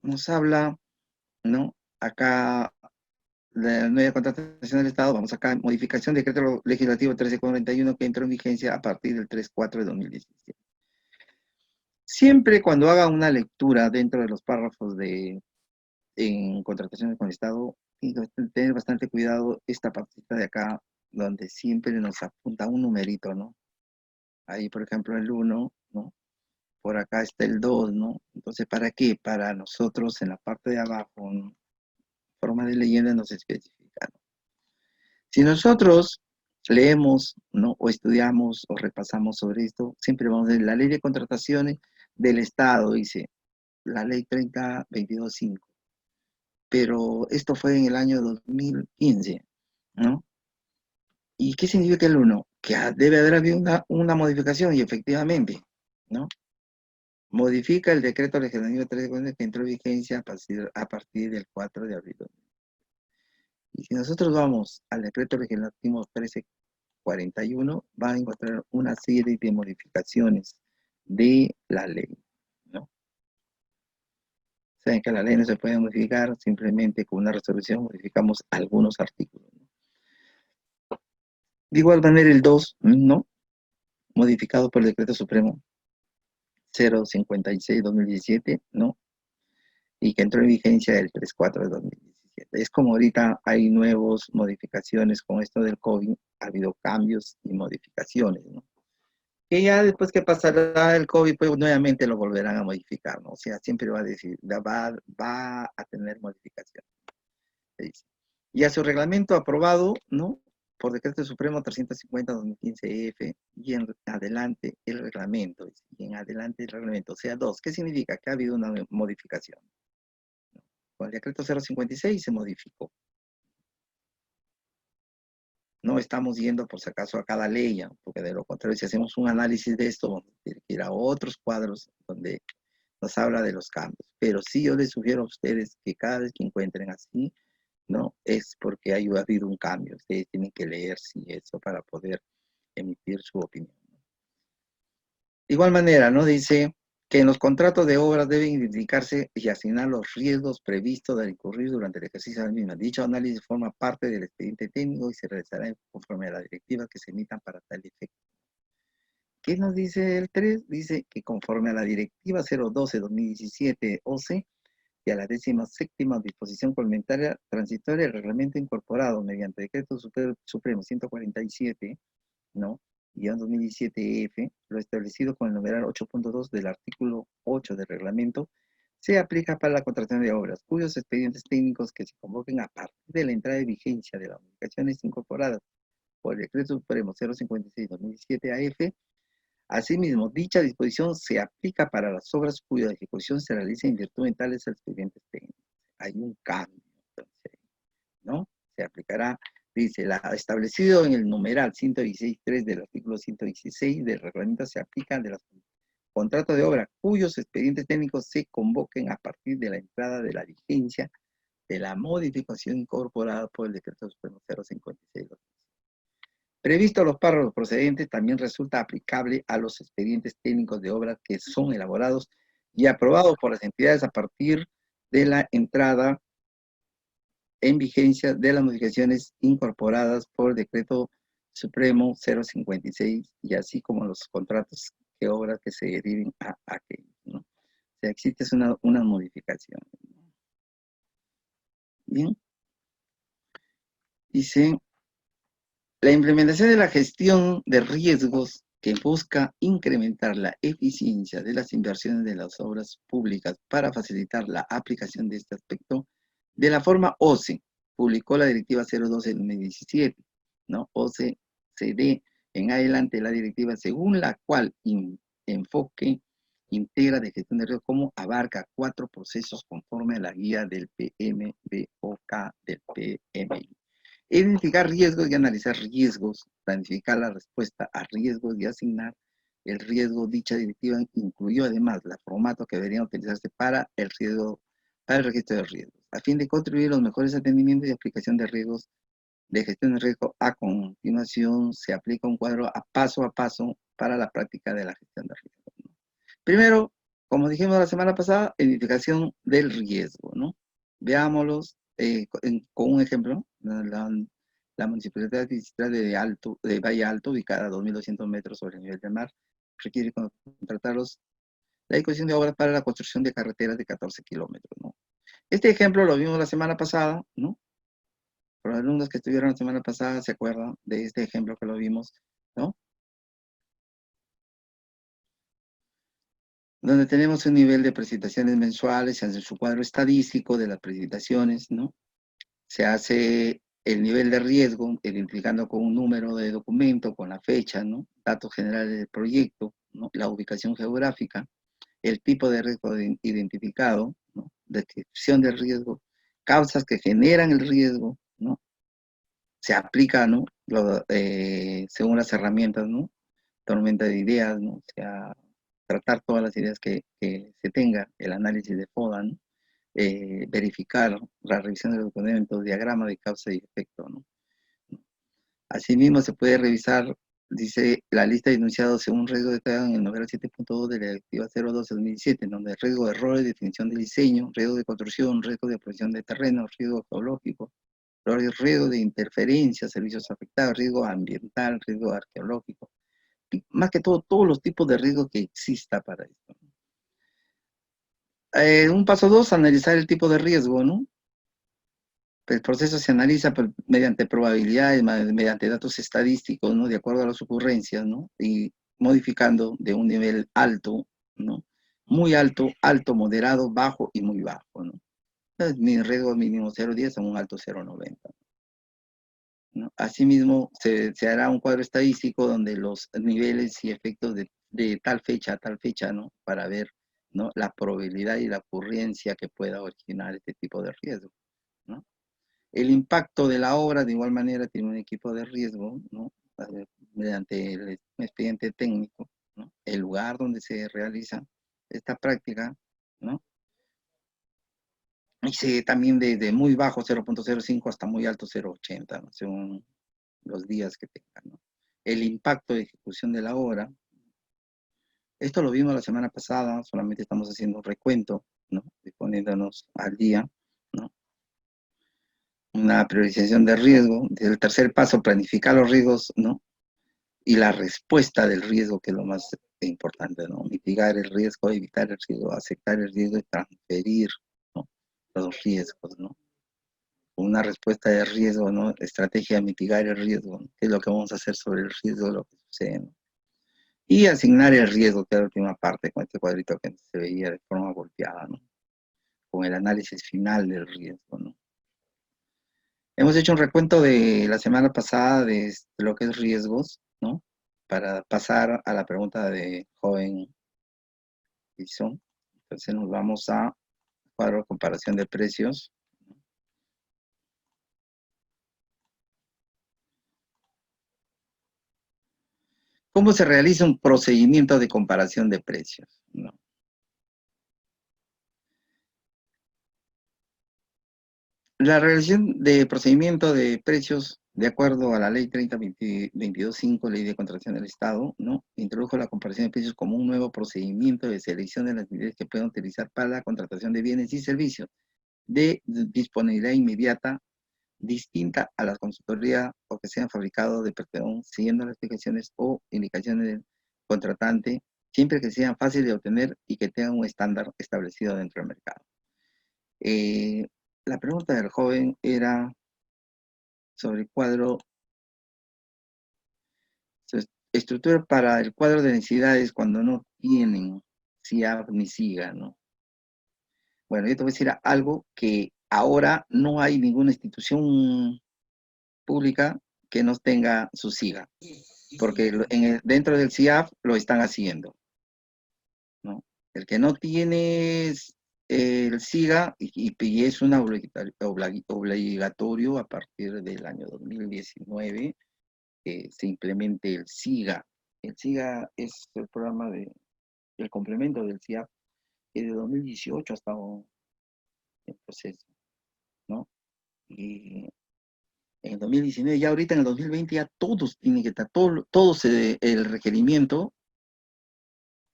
Nos habla, ¿no? Acá, la nueva contratación del Estado, vamos acá, modificación del decreto legislativo 1341 que entró en vigencia a partir del 3/4 de 2017. Siempre cuando haga una lectura dentro de los párrafos en contrataciones con el Estado, y tener bastante cuidado esta partita de acá, donde siempre nos apunta un numerito, ¿no? Ahí, por ejemplo, el uno, ¿no? Por acá está el 2, ¿no? Entonces, ¿para qué? Para nosotros en la parte de abajo, ¿no? Forma de leyenda nos especifica, ¿no? Si nosotros leemos, ¿no? O estudiamos o repasamos sobre esto, siempre vamos a ver la ley de contrataciones del Estado, dice la ley 30.22.5, pero esto fue en el año 2015, ¿no? ¿Y qué significa el uno? Que debe haber habido una modificación y efectivamente, ¿no? Modifica el decreto legislativo 3 que entró en vigencia a partir del 4 de abril. Y si nosotros vamos al decreto legislativo 1341, va a encontrar una serie de modificaciones de la ley, ¿no? Saben que la ley no se puede modificar, simplemente con una resolución modificamos algunos artículos, ¿no? De igual manera el 2, ¿no? Modificado por el Decreto Supremo 056-2017, ¿no? Y que entró en vigencia el 34 de 2017. Es como ahorita hay nuevas modificaciones con esto del COVID, ha habido cambios y modificaciones, ¿no? Que ya después que pasará el COVID, pues nuevamente lo volverán a modificar, ¿no? O sea, siempre va a decir, va a tener modificación. Y a su reglamento aprobado, ¿no? Por Decreto Supremo 350-2015-F, y en adelante el reglamento, y en adelante el reglamento, o sea, dos. ¿Qué significa? Que ha habido una modificación. Con el decreto 056 se modificó. No estamos yendo, por si acaso, a cada ley, porque de lo contrario, si hacemos un análisis de esto, vamos a tener que ir a otros cuadros donde nos habla de los cambios. Pero sí yo les sugiero a ustedes que cada vez que encuentren así, ¿no? Es porque ha habido un cambio. Ustedes tienen que leer sí, eso para poder emitir su opinión. De igual manera, ¿no? Dice que en los contratos de obras deben identificarse y asignar los riesgos previstos de incurrir durante el ejercicio de la misma. Dicho análisis forma parte del expediente técnico y se realizará conforme a las directivas que se emitan para tal efecto. ¿Qué nos dice el 3? Dice que conforme a la directiva 012-2017-OCE y a la 17ª disposición complementaria transitoria del reglamento incorporado mediante decreto supremo 147, ¿no? Guión 2017-F, lo establecido con el numeral 8.2 del artículo 8 del reglamento, se aplica para la contratación de obras, cuyos expedientes técnicos que se convoquen a partir de la entrada de vigencia de las modificaciones incorporadas por el decreto supremo 056-2017-AF. Asimismo, dicha disposición se aplica para las obras cuya ejecución se realiza en virtud de tales expedientes técnicos. Hay un cambio, entonces, ¿no? Se aplicará, dice, la establecido en el numeral 116.3 del artículo 116 del reglamento se aplican de los contratos de obra cuyos expedientes técnicos se convoquen a partir de la entrada de la vigencia de la modificación incorporada por el decreto supremo 056. Previsto los párrafos procedentes, también resulta aplicable a los expedientes técnicos de obras que son elaborados y aprobados por las entidades a partir de la entrada en vigencia de las modificaciones incorporadas por el Decreto Supremo 056 y así como los contratos de obras que se deriven a aquellos, ¿no? O sea, existe una modificación. Bien. Dice, la implementación de la gestión de riesgos que busca incrementar la eficiencia de las inversiones de las obras públicas para facilitar la aplicación de este aspecto de la forma OCE, publicó la Directiva 012 de 2017, ¿no? OCE-CD en adelante la directiva según la cual enfoque integra de gestión de riesgos como abarca 4 procesos conforme a la guía del PMBOK del PMI. Identificar riesgos y analizar riesgos, planificar la respuesta a riesgos y asignar el riesgo. Dicha directiva incluyó además los formatos que deberían utilizarse para el registro de riesgos, a fin de contribuir a los mejores atendimientos y aplicación de riesgos de gestión de riesgo. A continuación se aplica un cuadro a paso para la práctica de la gestión de riesgo. Primero, como dijimos la semana pasada, identificación del riesgo, ¿no? Veámoslos con un ejemplo. La Municipalidad Distrital de Valle Alto, ubicada a 2.200 metros sobre el nivel del mar, requiere contratarlos la ejecución de obras para la construcción de carreteras de 14 kilómetros, ¿no? Este ejemplo lo vimos la semana pasada, ¿no? Para los alumnos que estuvieron la semana pasada se acuerdan de este ejemplo que lo vimos, ¿no? Donde tenemos un nivel de precipitaciones mensuales, se hace su cuadro estadístico de las precipitaciones, ¿no? Se hace el nivel de riesgo, identificando con un número de documento, con la fecha, ¿no? Datos generales del proyecto, ¿no? La ubicación geográfica, el tipo de riesgo identificado, ¿no? Descripción del riesgo, causas que generan el riesgo, ¿no? Se aplica, ¿no? Según las herramientas, ¿no? Tormenta de ideas, ¿no? O sea, tratar todas las ideas que se tenga, el análisis de FODA, ¿no? Verificar la revisión de los documentos, diagrama de causa y efecto, ¿no? Asimismo, se puede revisar, dice, la lista de enunciados según riesgo detallado en el numeral 7.2 de la Directiva 02/2017, donde el riesgo de errores, definición de diseño, riesgo de construcción, riesgo de oposición de terreno, riesgo geológico, riesgo de interferencia, servicios afectados, riesgo ambiental, riesgo arqueológico, más que todo, todos los tipos de riesgo que exista para esto. Un paso 2, analizar el tipo de riesgo, ¿no? El proceso se analiza mediante probabilidades, mediante datos estadísticos, ¿no? De acuerdo a las ocurrencias, ¿no? Y modificando de un nivel alto, ¿no? Muy alto, alto, moderado, bajo y muy bajo, ¿no? Entonces, mi riesgo mínimo 0,10 a un alto 0,90. ¿No? Asimismo, se hará un cuadro estadístico donde los niveles y efectos de tal fecha a tal fecha, ¿no? Para ver, ¿no? La probabilidad y la ocurrencia que pueda originar este tipo de riesgo, ¿no? El impacto de la obra, de igual manera, tiene un equipo de riesgo, ¿no? Mediante el expediente técnico, ¿no? El lugar donde se realiza esta práctica, ¿no? Y también desde muy bajo 0,05 hasta muy alto 0,80, ¿no? Según los días que tengan, ¿no? El impacto de ejecución de la obra, esto lo vimos la semana pasada, solamente estamos haciendo un recuento, ¿no? Y poniéndonos al día, ¿no? Una priorización de riesgo. El tercer paso, planificar los riesgos, ¿no? Y la respuesta del riesgo, que es lo más importante, ¿no? Mitigar el riesgo, evitar el riesgo, aceptar el riesgo y transferir, ¿no? Los riesgos, ¿no? Una respuesta de riesgo, ¿no? Estrategia de mitigar el riesgo, ¿no? ¿Qué es lo que vamos a hacer sobre el riesgo de lo que sucede, ¿no? Y asignar el riesgo, que es la última parte, con este cuadrito que se veía de forma golpeada, ¿no? Con el análisis final del riesgo, ¿no? Hemos hecho un recuento de la semana pasada de lo que es riesgos, ¿no? Para pasar a la pregunta de joven Wilson. Entonces nos vamos a cuadro de comparación de precios. ¿Cómo se realiza un procedimiento de comparación de precios? ¿No? La realización de procedimiento de precios, de acuerdo a la ley 30.22.5, ley de contratación del Estado, ¿no? Introdujo la comparación de precios como un nuevo procedimiento de selección de las medidas que pueden utilizar para la contratación de bienes y servicios de disponibilidad inmediata, distinta a la consultoría o que sean fabricados de perdón, siguiendo las explicaciones o indicaciones del contratante, siempre que sean fáciles de obtener y que tengan un estándar establecido dentro del mercado. La pregunta del joven era sobre el cuadro, estructura para el cuadro de necesidades cuando no tienen CIAP ni SIGA, ¿no? Bueno, yo te voy a decir algo que ahora no hay ninguna institución pública que no tenga su SIGA, porque dentro del CIAP lo están haciendo, ¿no? El que no tiene el SIGA, y es un obligatorio a partir del año 2019, se implemente el SIGA. El SIGA es el programa el complemento del CIAP, que de 2018 ha estado en proceso, ¿no? Y en el 2019, ya ahorita en el 2020 ya todos tienen que estar, todos el requerimiento.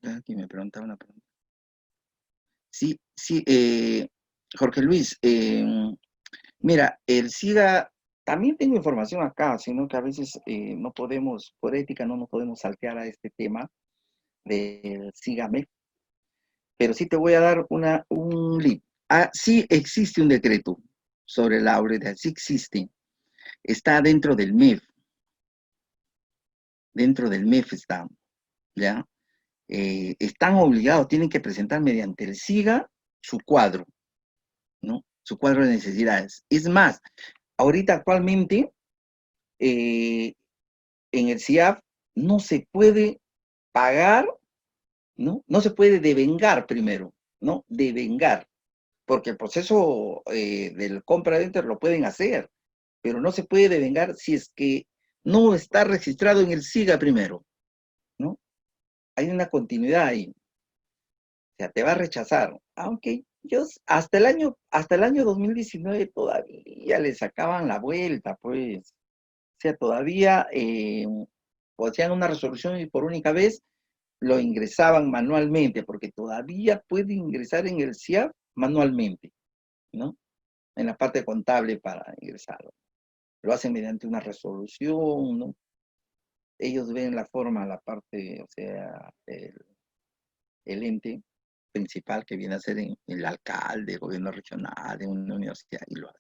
Aquí me preguntaba una pregunta. Sí, sí, Jorge Luis, mira, el SIGA, también tengo información acá, sino que a veces no podemos, por ética, no nos podemos saltear a este tema del SIGA-MEF, pero sí te voy a dar un link. Ah, sí existe un decreto sobre la obra, sí existe, está dentro del MEF está, ¿ya? Están obligados, tienen que presentar mediante el SIGA su cuadro, ¿no? Su cuadro de necesidades. Es más, ahorita actualmente en el CIAF no se puede pagar, ¿no? No se puede devengar primero, ¿no? Devengar, porque el proceso del compra de enter lo pueden hacer, pero no se puede devengar si es que no está registrado en el SIGA primero, ¿no? Hay una continuidad ahí. sea, te va a rechazar. Aunque ellos hasta el año 2019 todavía le sacaban la vuelta, pues. O sea, todavía hacían una resolución y por única vez lo ingresaban manualmente, porque todavía puede ingresar en el CIAP manualmente, ¿no? En la parte contable para ingresarlo. Lo hacen mediante una resolución, ¿no? Ellos ven la forma, la parte, o sea, el ente principal que viene a ser el alcalde, el gobierno regional, de una universidad, y lo hace.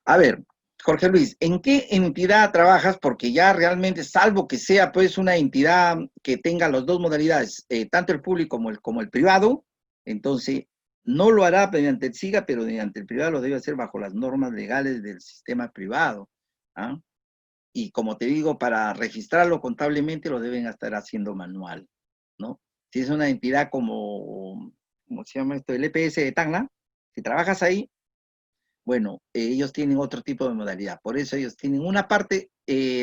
A ver, Jorge Luis, ¿en qué entidad trabajas? Porque ya realmente, salvo que sea pues una entidad que tenga las dos modalidades, tanto el público como el privado, entonces no lo hará mediante el SIGA, pero mediante el privado lo debe hacer bajo las normas legales del sistema privado. ¿Ah? Y como te digo, para registrarlo contablemente lo deben estar haciendo manual, ¿no? Si es una entidad ¿cómo se llama esto? El EPS de Tacna, si trabajas ahí, bueno, ellos tienen otro tipo de modalidad. Por eso ellos tienen una parte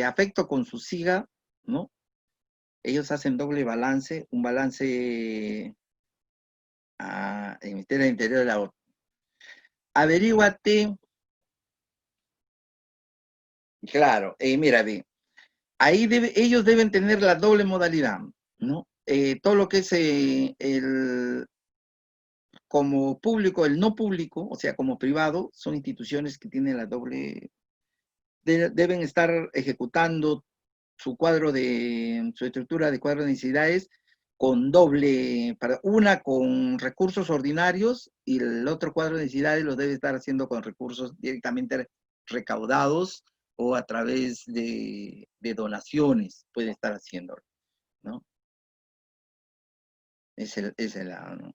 afecto con su SIGA, ¿no? Ellos hacen doble balance, un balance en Ministerio del Interior de la otra. Averíguate, claro, mira, ve, ahí ellos deben tener la doble modalidad, ¿no? Todo lo que es como público, el no público, o sea, como privado, son instituciones que tienen la doble, deben estar ejecutando su estructura de cuadro de necesidades con doble, una con recursos ordinarios y el otro cuadro de necesidades lo debe estar haciendo con recursos directamente recaudados o a través de donaciones, puede estar haciéndolo, ¿no? ¿No?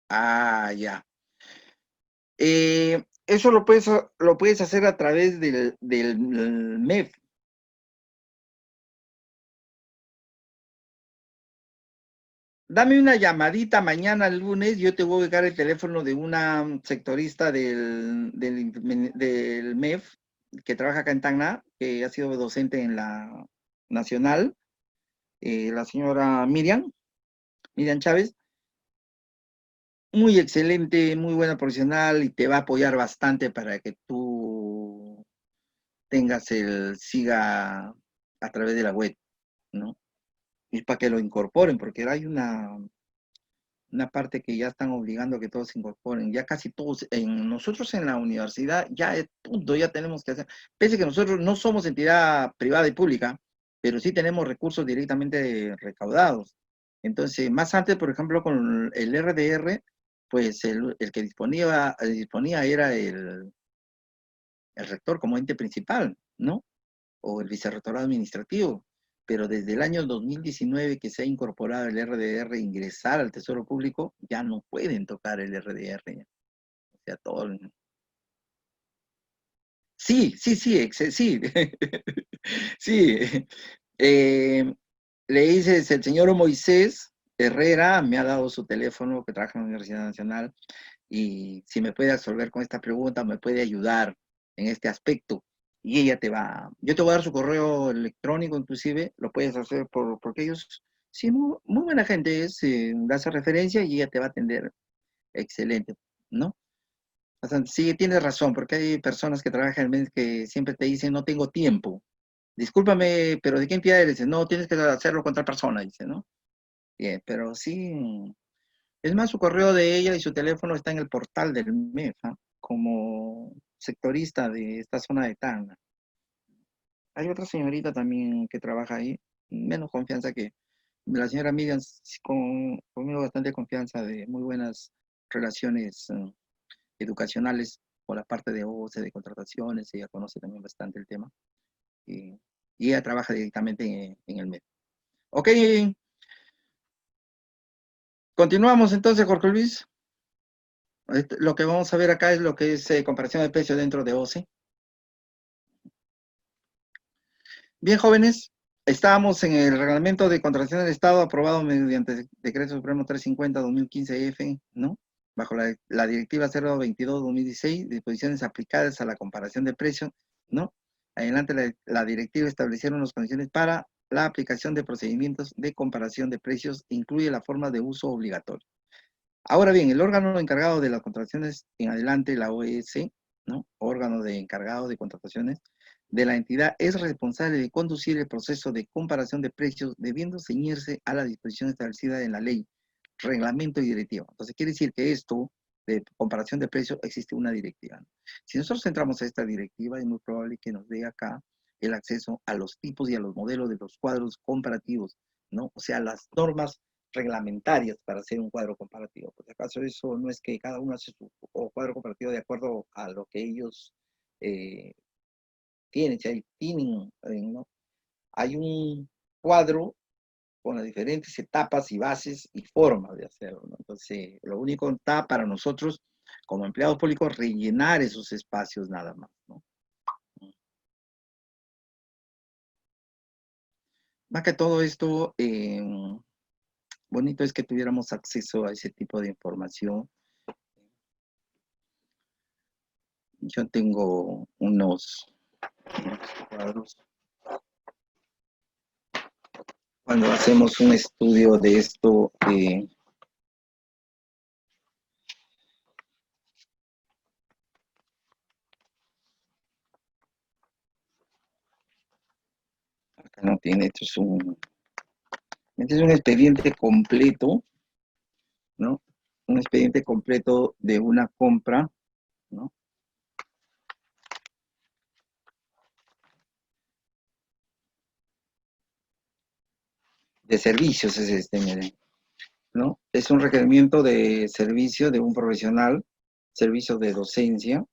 Ah, ya. Eso lo puedes hacer a través del MEF. Dame una llamadita mañana lunes, yo te voy a ubicar el teléfono de una sectorista del MEF que trabaja acá en Tacna, que ha sido docente en la Nacional, la señora Miriam Chávez, muy excelente, muy buena profesional y te va a apoyar bastante para que tú tengas el SIGA a través de la web, ¿no? Y para que lo incorporen, porque hay una parte que ya están obligando a que todos se incorporen. Ya casi todos, nosotros en la universidad ya es punto, ya tenemos que hacer, pese a que nosotros no somos entidad privada y pública, pero sí tenemos recursos directamente recaudados. Entonces, más antes, por ejemplo, con el RDR, pues el que disponía era el rector como ente principal, ¿no? O el vicerrectorado administrativo, pero desde el año 2019 que se ha incorporado el RDR, ingresar al Tesoro Público, ya no pueden tocar el RDR. O sea, todo. Sí, sí, sí, sí. Sí. Eh, le dices, el señor Moisés Herrera me ha dado su teléfono que trabaja en la Universidad Nacional y si me puede absolver con esta pregunta, me puede ayudar en este aspecto. Y ella yo te voy a dar su correo electrónico, inclusive, lo puedes hacer porque ellos, sí, muy, muy buena gente es, da esa referencia y ella te va a atender excelente, ¿no? O sea, sí, tienes razón, porque hay personas que trabajan en el mes que siempre te dicen, no tengo tiempo. Discúlpame, pero ¿de qué entidad eres? No, tienes que hacerlo con tal persona, dice, ¿no? Bien, pero sí, es más, su correo de ella y su teléfono está en el portal del MEF, ¿ah? Como sectorista de esta zona de Tacna. Hay otra señorita también que trabaja ahí, menos confianza que la señora Miriam, sí, conmigo bastante confianza, de muy buenas relaciones educacionales por la parte de OCE, de contrataciones, ella conoce también bastante el tema y, y ella trabaja directamente en el MEF. Ok, continuamos entonces, Jorge Luis. Lo que vamos a ver acá es lo que es comparación de precios dentro de OCE. Bien, jóvenes, estábamos en el reglamento de contratación del Estado aprobado mediante Decreto Supremo 350-2015-F, ¿no? bajo la Directiva 022-2016, disposiciones aplicadas a la comparación de precios, ¿no? Adelante la directiva establecieron las condiciones para la aplicación de procedimientos de comparación de precios, incluye la forma de uso obligatorio. Ahora bien, el órgano encargado de las contrataciones en adelante, la OES, ¿no? Órgano de encargado de contrataciones de la entidad, es responsable de conducir el proceso de comparación de precios, debiendo ceñirse a la disposición establecida en la ley, reglamento y directiva. Entonces, quiere decir que esto de comparación de precios existe una directiva, ¿no? Si nosotros entramos a esta directiva, es muy probable que nos dé acá el acceso a los tipos y a los modelos de los cuadros comparativos, ¿no? O sea, las normas reglamentarias para hacer un cuadro comparativo. Por si acaso eso no es que cada uno hace su cuadro comparativo de acuerdo a lo que ellos tienen, si hay, tienen, ¿no? Hay un cuadro con las diferentes etapas y bases y formas de hacerlo, ¿no? Entonces, lo único está para nosotros, como empleados públicos, rellenar esos espacios nada más, ¿no? Más que todo esto, bonito es que tuviéramos acceso a ese tipo de información. Yo tengo unos cuadros. Cuando hacemos un estudio de esto, acá no tiene, este es un expediente completo, ¿no? Un expediente completo de una compra, ¿no? De servicios es este, miren, ¿no? Es un requerimiento de servicio de un profesional, servicio de docencia,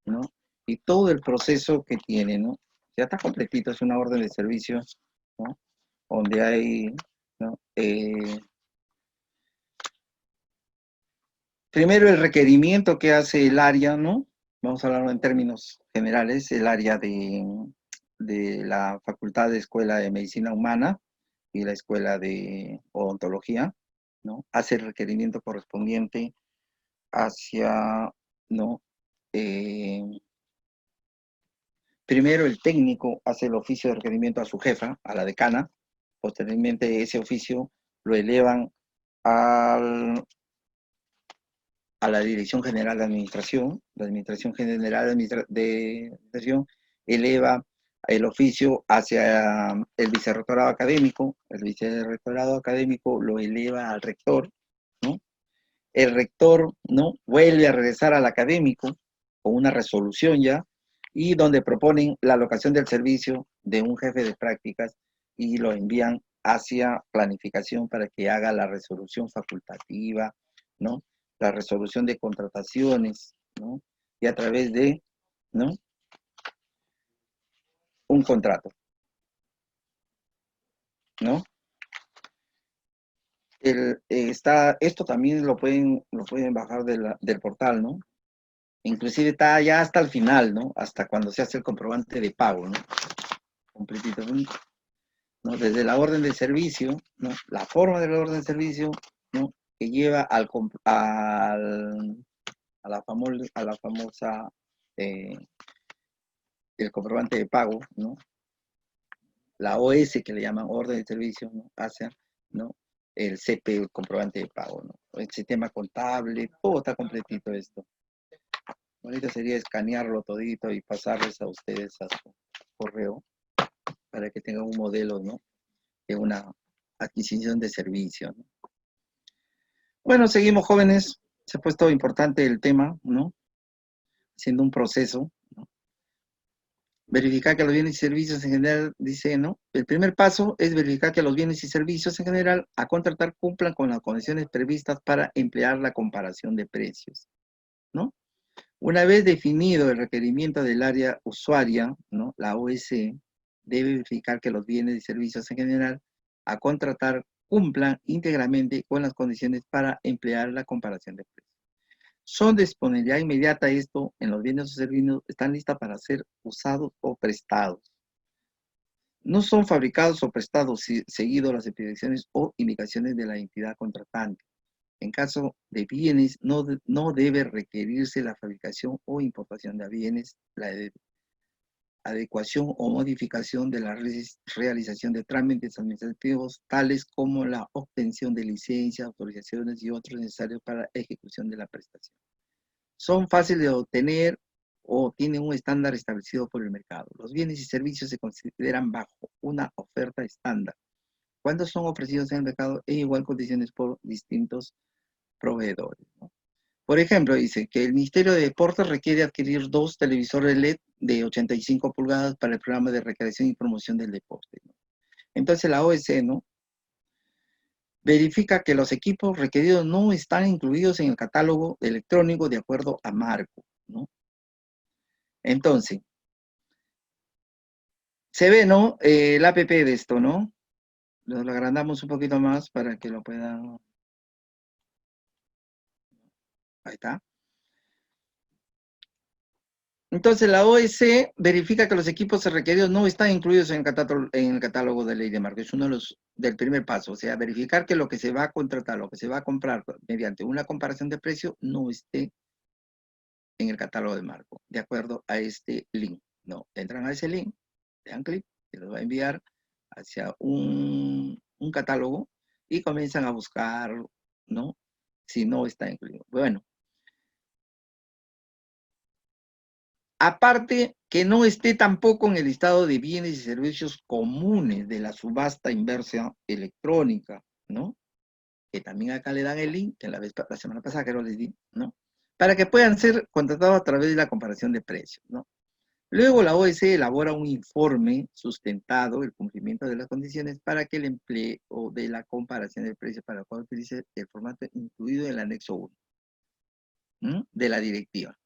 ¿no? Y todo el proceso que tiene, ¿no? Ya está completito, es una orden de servicio, ¿no? Donde hay, ¿no? Primero el requerimiento que hace el área, ¿no? Vamos a hablarlo en términos generales, el área de la Facultad de Escuela de Medicina Humana y la Escuela de Odontología, ¿no? Hace el requerimiento correspondiente hacia, ¿no? Eh, Primero el técnico hace el oficio de requerimiento a su jefa, a la decana, posteriormente ese oficio lo elevan al, a la Dirección General de Administración, la Administración General de Administración eleva el oficio hacia el vicerrectorado académico, el vicerrectorado académico lo eleva al rector, ¿no? El rector, ¿no? Vuelve a regresar al académico con una resolución ya, y donde proponen la alocación del servicio de un jefe de prácticas y lo envían hacia planificación para que haga la resolución facultativa, ¿no? La resolución de contrataciones, ¿no? Y a través de, ¿no? Un contrato, ¿no? Esto también lo pueden bajar del portal, ¿no? Inclusive está ya hasta el final, ¿no? Hasta cuando se hace el comprobante de pago, ¿no? Completito, ¿no? Desde la orden de servicio, ¿no? La forma de la orden de servicio, ¿no? Que lleva a la famosa eh, el comprobante de pago, ¿no? La OS que le llaman orden de servicio, ¿no? Hacia, ¿no? El CP, el comprobante de pago, ¿no? El sistema contable, todo está completito esto. Ahorita sería escanearlo todito y pasarles a ustedes a su correo para que tengan un modelo, ¿no? De una adquisición de servicio, ¿no? Bueno, seguimos jóvenes, se ha puesto importante el tema, ¿no? Siendo un proceso, ¿no? Verificar que los bienes y servicios en general, dice, ¿no? El primer paso es verificar que los bienes y servicios en general a contratar cumplan con las condiciones previstas para emplear la comparación de precios, ¿no? Una vez definido el requerimiento del área usuaria, ¿no? La OS debe verificar que los bienes y servicios en general a contratar cumplan íntegramente con las condiciones para emplear la comparación de precios. Son de disponibilidad inmediata esto en los bienes o servicios, están listas para ser usados o prestados. No son fabricados o prestados seguido las especificaciones o indicaciones de la entidad contratante. En caso de bienes, no debe requerirse la fabricación o importación de bienes, la adecuación o modificación de la realización de trámites administrativos, tales como la obtención de licencias, autorizaciones y otros necesarios para la ejecución de la prestación. Son fáciles de obtener o tienen un estándar establecido por el mercado. Los bienes y servicios se consideran bajo una oferta estándar cuando son ofrecidos en el mercado en igual condiciones por distintos proveedores, ¿no? Por ejemplo, dice que el Ministerio de Deportes requiere adquirir 2 televisores LED de 85 pulgadas para el programa de recreación y promoción del deporte, ¿no? Entonces la OEC, ¿no?, verifica que los equipos requeridos no están incluidos en el catálogo electrónico de acuerdo a marco, ¿no? Entonces, se ve, ¿no?, el APP de esto, ¿no? Lo agrandamos un poquito más para que lo puedan... Ahí está. Entonces, la OEC verifica que los equipos requeridos no están incluidos en el catálogo de ley de marco. Es uno de los, del primer paso, o sea, verificar que lo que se va a contratar, lo que se va a comprar mediante una comparación de precio, no esté en el catálogo de marco, de acuerdo a este link. No, entran a ese link, le dan clic, se los va a enviar hacia un catálogo y comienzan a buscar, ¿no?, si no está incluido. Bueno, aparte que no esté tampoco en el listado de bienes y servicios comunes de la subasta inversa electrónica, ¿no? Que también acá le dan el link, que la semana pasada que no les di, ¿no? Para que puedan ser contratados a través de la comparación de precios, ¿no? Luego la OEC elabora un informe sustentado el cumplimiento de las condiciones para que el empleo de la comparación de precios para el cual utilice el formato incluido en el anexo 1, ¿no?, de la directiva.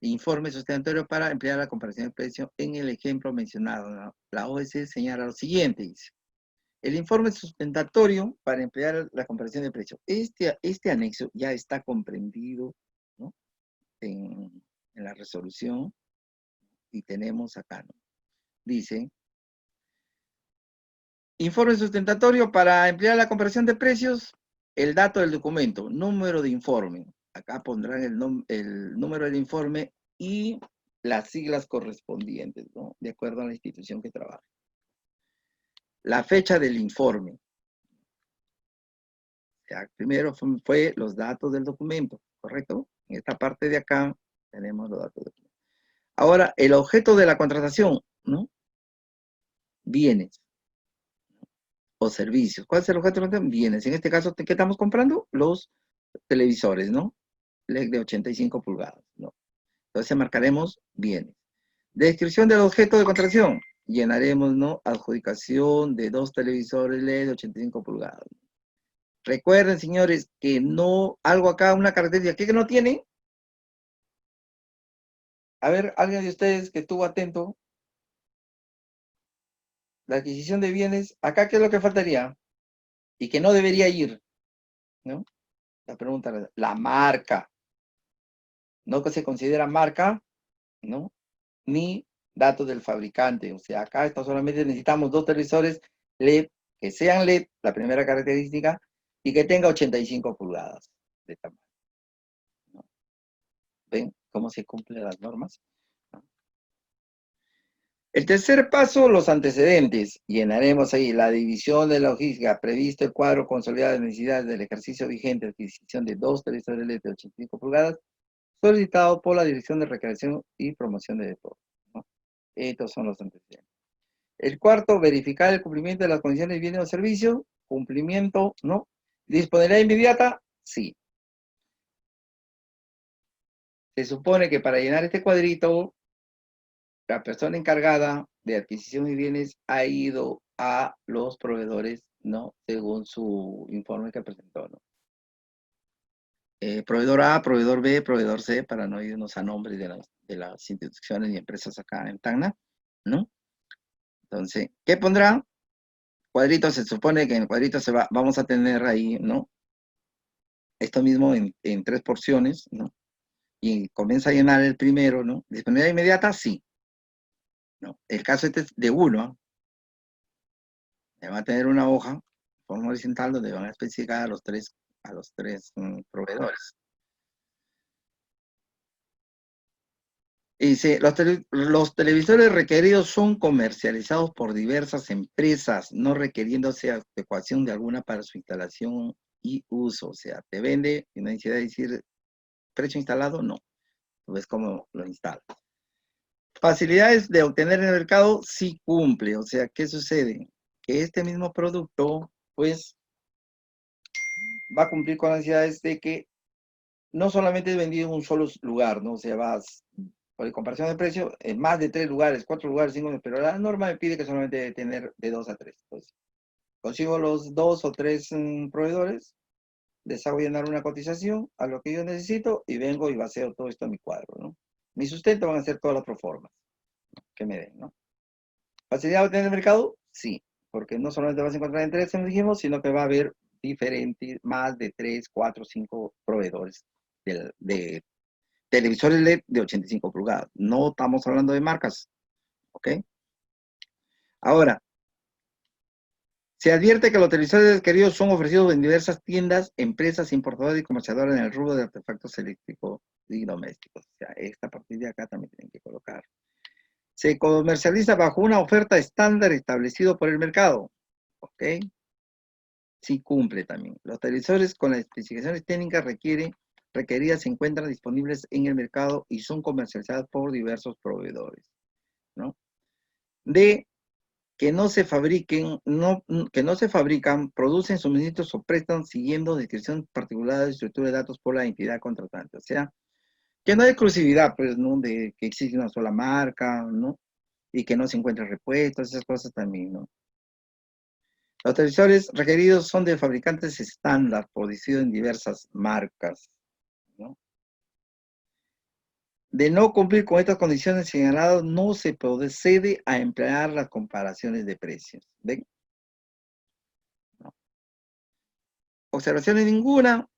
Informe sustentatorio para emplear la comparación de precios en el ejemplo mencionado, ¿no? La OEC señala lo siguiente, dice. El informe sustentatorio para emplear la comparación de precios. Este anexo ya está comprendido, ¿no?, en la resolución y tenemos acá, ¿no? Dice, informe sustentatorio para emplear la comparación de precios, el dato del documento, número de informe. Acá pondrán el número del informe y las siglas correspondientes, ¿no?, de acuerdo a la institución que trabaja. La fecha del informe. O sea, primero fue los datos del documento, ¿correcto? En esta parte de acá tenemos los datos del documento. Ahora, el objeto de la contratación, ¿no? Bienes o servicios. ¿Cuál es el objeto de la contratación? Bienes. En este caso, ¿qué estamos comprando? Los televisores, ¿no? LED de 85 pulgadas, ¿no? Entonces marcaremos bienes. Descripción del objeto de contratación. Llenaremos, ¿no?, adjudicación de 2 televisores LED de 85 pulgadas. Recuerden, señores, que no, algo acá, una característica que no tiene. A ver, alguien de ustedes que estuvo atento. La adquisición de bienes, acá, ¿qué es lo que faltaría? Y que no debería ir, ¿no? La pregunta, la marca. No que se considera marca, ¿no?, ni datos del fabricante. O sea, acá esto solamente necesitamos 2 televisores LED, que sean LED, la primera característica, y que tenga 85 pulgadas de tamaño, ¿no? ¿Ven cómo se cumplen las normas? ¿No? El tercer paso, los antecedentes. Llenaremos ahí la división de la logística, previsto el cuadro consolidado de necesidades del ejercicio vigente, adquisición de 2 televisores LED de 85 pulgadas, solicitado por la Dirección de Recreación y Promoción de Deportes, ¿no? Estos son los antecedentes. El cuarto, verificar el cumplimiento de las condiciones de bienes o servicios. Cumplimiento, ¿no? ¿Disponibilidad inmediata? Sí. Se supone que para llenar este cuadrito, la persona encargada de adquisición de bienes ha ido a los proveedores, ¿no?, según su informe que presentó, ¿no? Proveedor A, proveedor B, proveedor C, para no irnos a nombres de las instituciones y empresas acá en Tacna, ¿no? Entonces, ¿qué pondrá? Cuadrito, se supone que en el cuadrito vamos a tener ahí, ¿no?, esto mismo en 3 porciones, ¿no? Y comienza a llenar el primero, ¿no? ¿Disponibilidad inmediata? Sí, ¿no? El caso este es de 1, van a tener una hoja, forma horizontal, donde van a especificar los 3 a los tres proveedores. Y dice, los televisores requeridos son comercializados por diversas empresas, no requiriéndose adecuación de alguna para su instalación y uso. O sea, te vende, y no hay necesidad de decir precio instalado, no. Tú ves cómo lo instala. Facilidades de obtener en el mercado, sí cumple. O sea, ¿qué sucede? Que este mismo producto, pues, va a cumplir con las necesidades de que no solamente es vendido en un solo lugar, ¿no? O sea, vas, por comparación de precio, en más de 3 lugares, 4 lugares, 5, pero la norma me pide que solamente debe tener de 2 a 3. Entonces, consigo los 2 o 3 proveedores, les hago llenar una cotización a lo que yo necesito y vengo y vacío todo esto en mi cuadro, ¿no? Mi sustento van a ser todas las proformas que me den, ¿no? ¿Facilidad de obtener el mercado? Sí, porque no solamente vas a encontrar en 3, como dijimos, sino que va a haber diferentes, más de 3, 4, 5 proveedores de televisores LED de 85 pulgadas. No estamos hablando de marcas, ¿ok? Ahora, se advierte que los televisores requeridos son ofrecidos en diversas tiendas, empresas importadoras y comercializadoras en el rubro de artefactos eléctricos y domésticos. O sea, esta partida de acá también tienen que colocar. Se comercializa bajo una oferta estándar establecido por el mercado, ¿ok? Sí cumple también. Los televisores con las especificaciones técnicas requeridas se encuentran disponibles en el mercado y son comercializados por diversos proveedores, ¿no? De que no se fabriquen, que no se fabrican, producen suministros o prestan siguiendo descripción particular de estructura de datos por la entidad contratante. O sea, que no hay exclusividad, pues, ¿no? De que existe una sola marca, ¿no? Y que no se encuentren repuestos, esas cosas también, ¿no? Los televisores requeridos son de fabricantes estándar, producidos en diversas marcas, ¿no? De no cumplir con estas condiciones señaladas, no se procede a emplear las comparaciones de precios. ¿Ven? ¿No? Observaciones ninguna.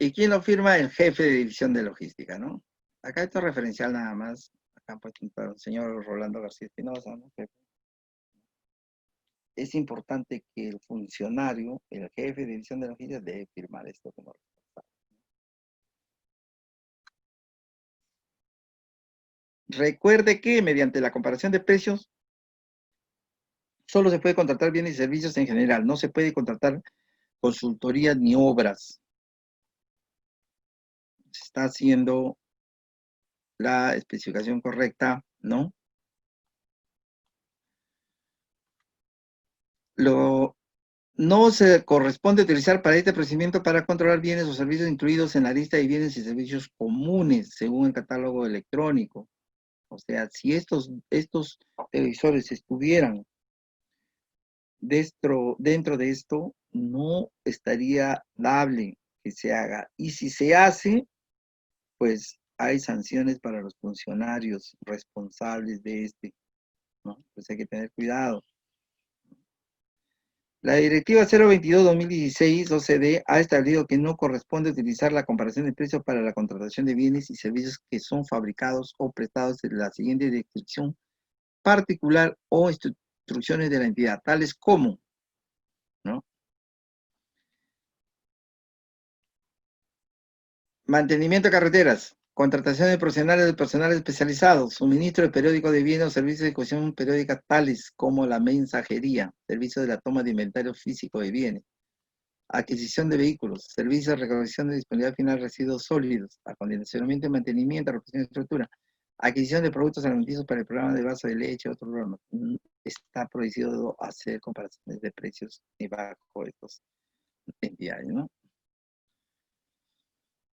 ¿Y quién lo firma? El jefe de división de logística, ¿no? Acá esto es referencial nada más. Acá pues el señor Rolando García Espinosa, ¿no? Es importante que el funcionario, el jefe de división de logística, debe firmar esto como responsable. Recuerde que mediante la comparación de precios, solo se puede contratar bienes y servicios en general, no se puede contratar consultorías ni obras. Se está haciendo la especificación correcta, ¿no? No se corresponde utilizar para este procedimiento para controlar bienes o servicios incluidos en la lista de bienes y servicios comunes, según el catálogo electrónico. O sea, si estos televisores estuvieran dentro de esto, no estaría dable que se haga. Y si se hace, pues hay sanciones para los funcionarios responsables de este, ¿no? Pues hay que tener cuidado. La Directiva 022-2016 OCDE ha establecido que no corresponde utilizar la comparación de precios para la contratación de bienes y servicios que son fabricados o prestados en la siguiente descripción particular o instrucciones de la entidad, tales como, ¿no? Mantenimiento de carreteras, contratación de profesionales de personal especializado, suministro de periódicos de bienes o servicios de cuestión periódica tales como la mensajería, servicio de la toma de inventario físico de bienes, adquisición de vehículos, servicios de recolección de disponibilidad final de residuos sólidos, acondicionamiento y mantenimiento, reparación de estructura, adquisición de productos alimenticios para el programa de vaso de leche, otros programas. Está prohibido hacer comparaciones de precios bajo estos entidades, ¿no?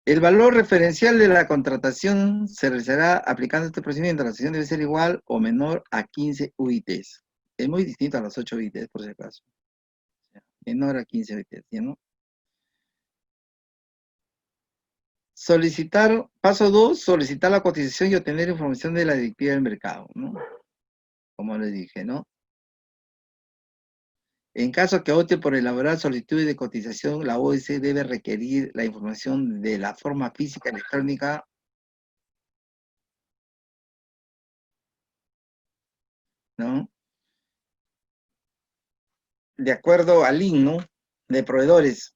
El valor referencial de la contratación se realizará aplicando este procedimiento. La sesión debe ser igual o menor a 15 UITs. Es muy distinto a los 8 UITs, por si acaso. Menor a 15 UITs, ¿no? Paso 2, solicitar la cotización y obtener información de la directiva del mercado, ¿no? Como les dije, ¿no? En caso que opte por elaborar solicitudes de cotización, la OEC debe requerir la información de la forma física electrónica, ¿no? De acuerdo al IN, ¿no? De proveedores.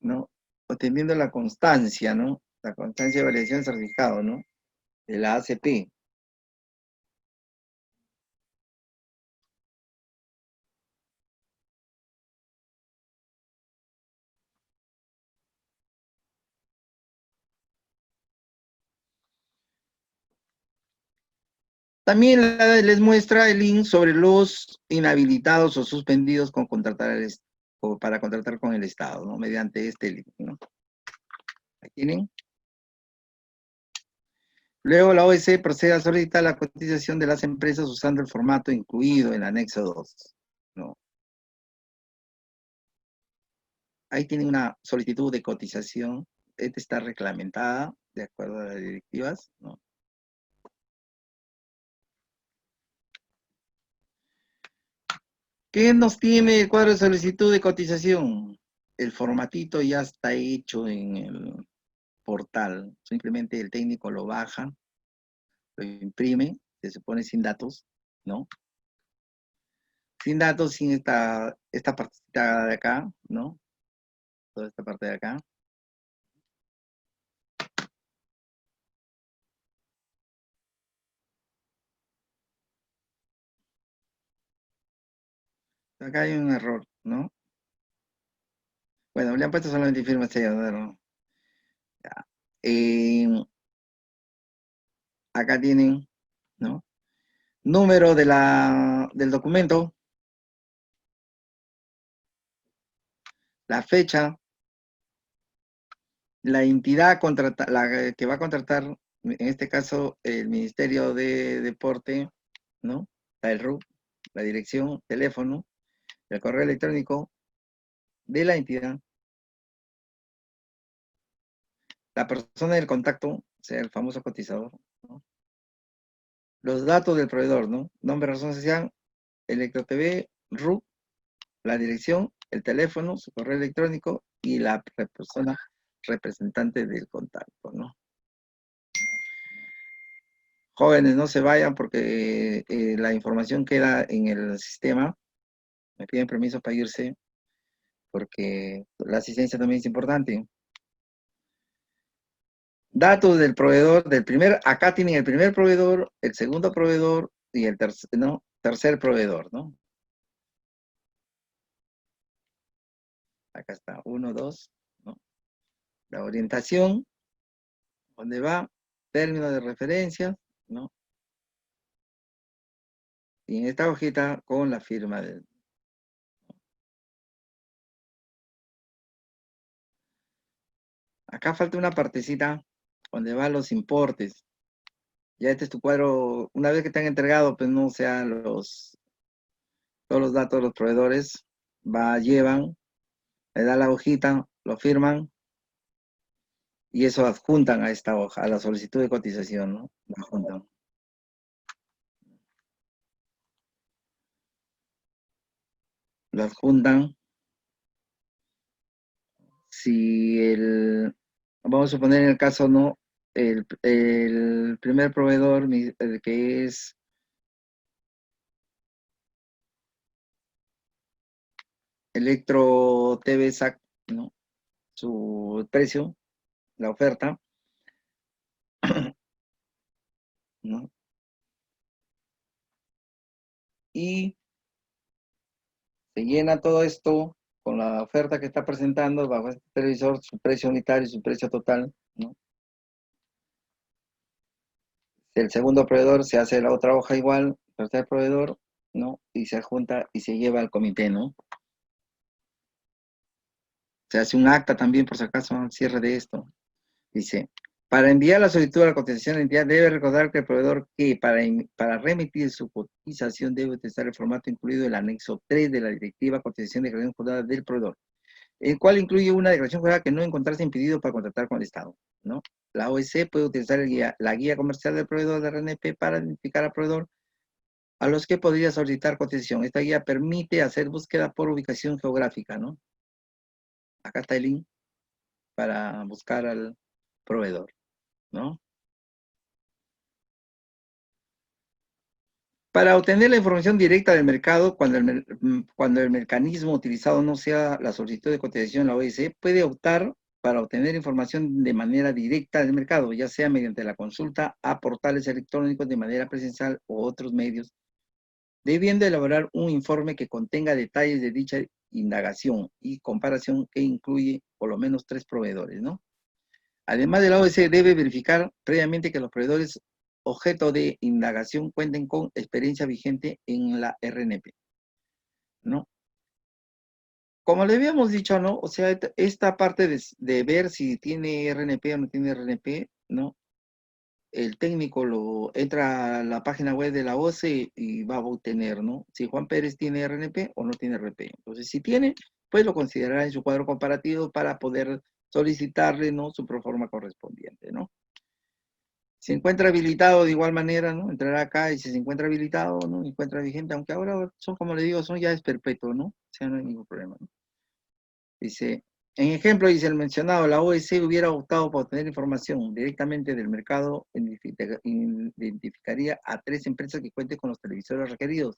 ¿no? Obteniendo la constancia, ¿no? La constancia de validación del certificado, ¿no? De la ACP. También les muestra el link sobre los inhabilitados o suspendidos con contratar o para contratar con el Estado, ¿no? Mediante este link, ¿no? Ahí tienen. Luego la OEC procede a solicitar la cotización de las empresas usando el formato incluido en el anexo 2, ¿no? Ahí tienen una solicitud de cotización. Esta está reglamentada de acuerdo a las directivas, ¿no? ¿Qué nos tiene el cuadro de solicitud de cotización? El formatito ya está hecho en el portal. Simplemente el técnico lo baja, lo imprime, se supone sin datos, ¿no? Sin datos, sin esta partecita de acá, ¿no? Toda esta parte de acá. Acá hay un error, ¿no? Bueno, le han puesto solamente firma selladora, ¿no? Ya. Acá tienen, ¿no? Número del documento, la fecha, la entidad la que va a contratar, en este caso el Ministerio de Deporte, ¿no? El RUP, la dirección, teléfono, el correo electrónico de la entidad, la persona del contacto, o sea, el famoso cotizador, ¿no? Los datos del proveedor, ¿no? Nombre, razón social, Electro TV, RUP, la dirección, el teléfono, su correo electrónico y la persona representante del contacto, ¿no? Jóvenes, no se vayan porque la información queda en el sistema. Me piden permiso para irse porque la asistencia también es importante. Datos del proveedor, acá tienen el primer proveedor, el segundo proveedor y el tercer proveedor, ¿no? Acá está, uno, dos, ¿no? La orientación, ¿dónde va? Término de referencia, ¿no? Y en esta hojita con la firma del... Acá falta una partecita donde van los importes. Ya este es tu cuadro, una vez que te han entregado, pues no sean todos los datos de los proveedores, llevan, le da la hojita, lo firman y eso adjuntan a esta hoja, a la solicitud de cotización, ¿no? Lo adjuntan. Lo adjuntan. Si vamos a suponer en el caso, ¿no? El primer proveedor, el que es Electro TV SAC, ¿no? Su precio, la oferta, ¿no? Y se llena todo esto con la oferta que está presentando bajo este televisor, su precio unitario y su precio total, ¿no? El segundo proveedor se hace la otra hoja igual, el tercer proveedor, ¿no? Y se adjunta y se lleva al comité, ¿no? Se hace un acta también, por si acaso, al cierre de esto. Dice, para enviar la solicitud a la cotización de la entidad, debe recordar que el proveedor que para remitir su cotización debe utilizar el formato incluido en el anexo 3 de la directiva cotización de declaración jurada del proveedor, el cual incluye una declaración jurada que no encontrarse impedido para contratar con el Estado, ¿no? La OEC puede utilizar la guía comercial del proveedor de RNP para identificar al proveedor a los que podría solicitar cotización. Esta guía permite hacer búsqueda por ubicación geográfica, ¿no? Acá está el link para buscar al proveedor, ¿no? Para obtener la información directa del mercado, cuando el mecanismo utilizado no sea la solicitud de cotización en la OSC, puede optar para obtener información de manera directa del mercado, ya sea mediante la consulta a portales electrónicos de manera presencial o otros medios, debiendo elaborar un informe que contenga detalles de dicha indagación y comparación que incluye por lo menos 3 proveedores, ¿no? Además de la OSC, debe verificar previamente que los proveedores objeto de indagación cuenten con experiencia vigente en la RNP, ¿no? Como le habíamos dicho, ¿no? O sea, esta parte de ver si tiene RNP o no tiene RNP, ¿no? El técnico entra a la página web de la OCE y va a obtener, ¿no? Si Juan Pérez tiene RNP o no tiene RNP. Entonces, si tiene, pues lo considerará en su cuadro comparativo para poder solicitarle, ¿no? Su proforma correspondiente, ¿no? Se encuentra habilitado de igual manera, ¿no? Entrará acá y si se encuentra habilitado, ¿no? Encuentra vigente, aunque ahora son, como le digo, son ya es perpetuo, ¿no? O sea, no hay ningún problema, ¿no? Dice, en ejemplo, dice el mencionado, la OEC hubiera optado por obtener información directamente del mercado, identificaría a 3 empresas que cuenten con los televisores requeridos.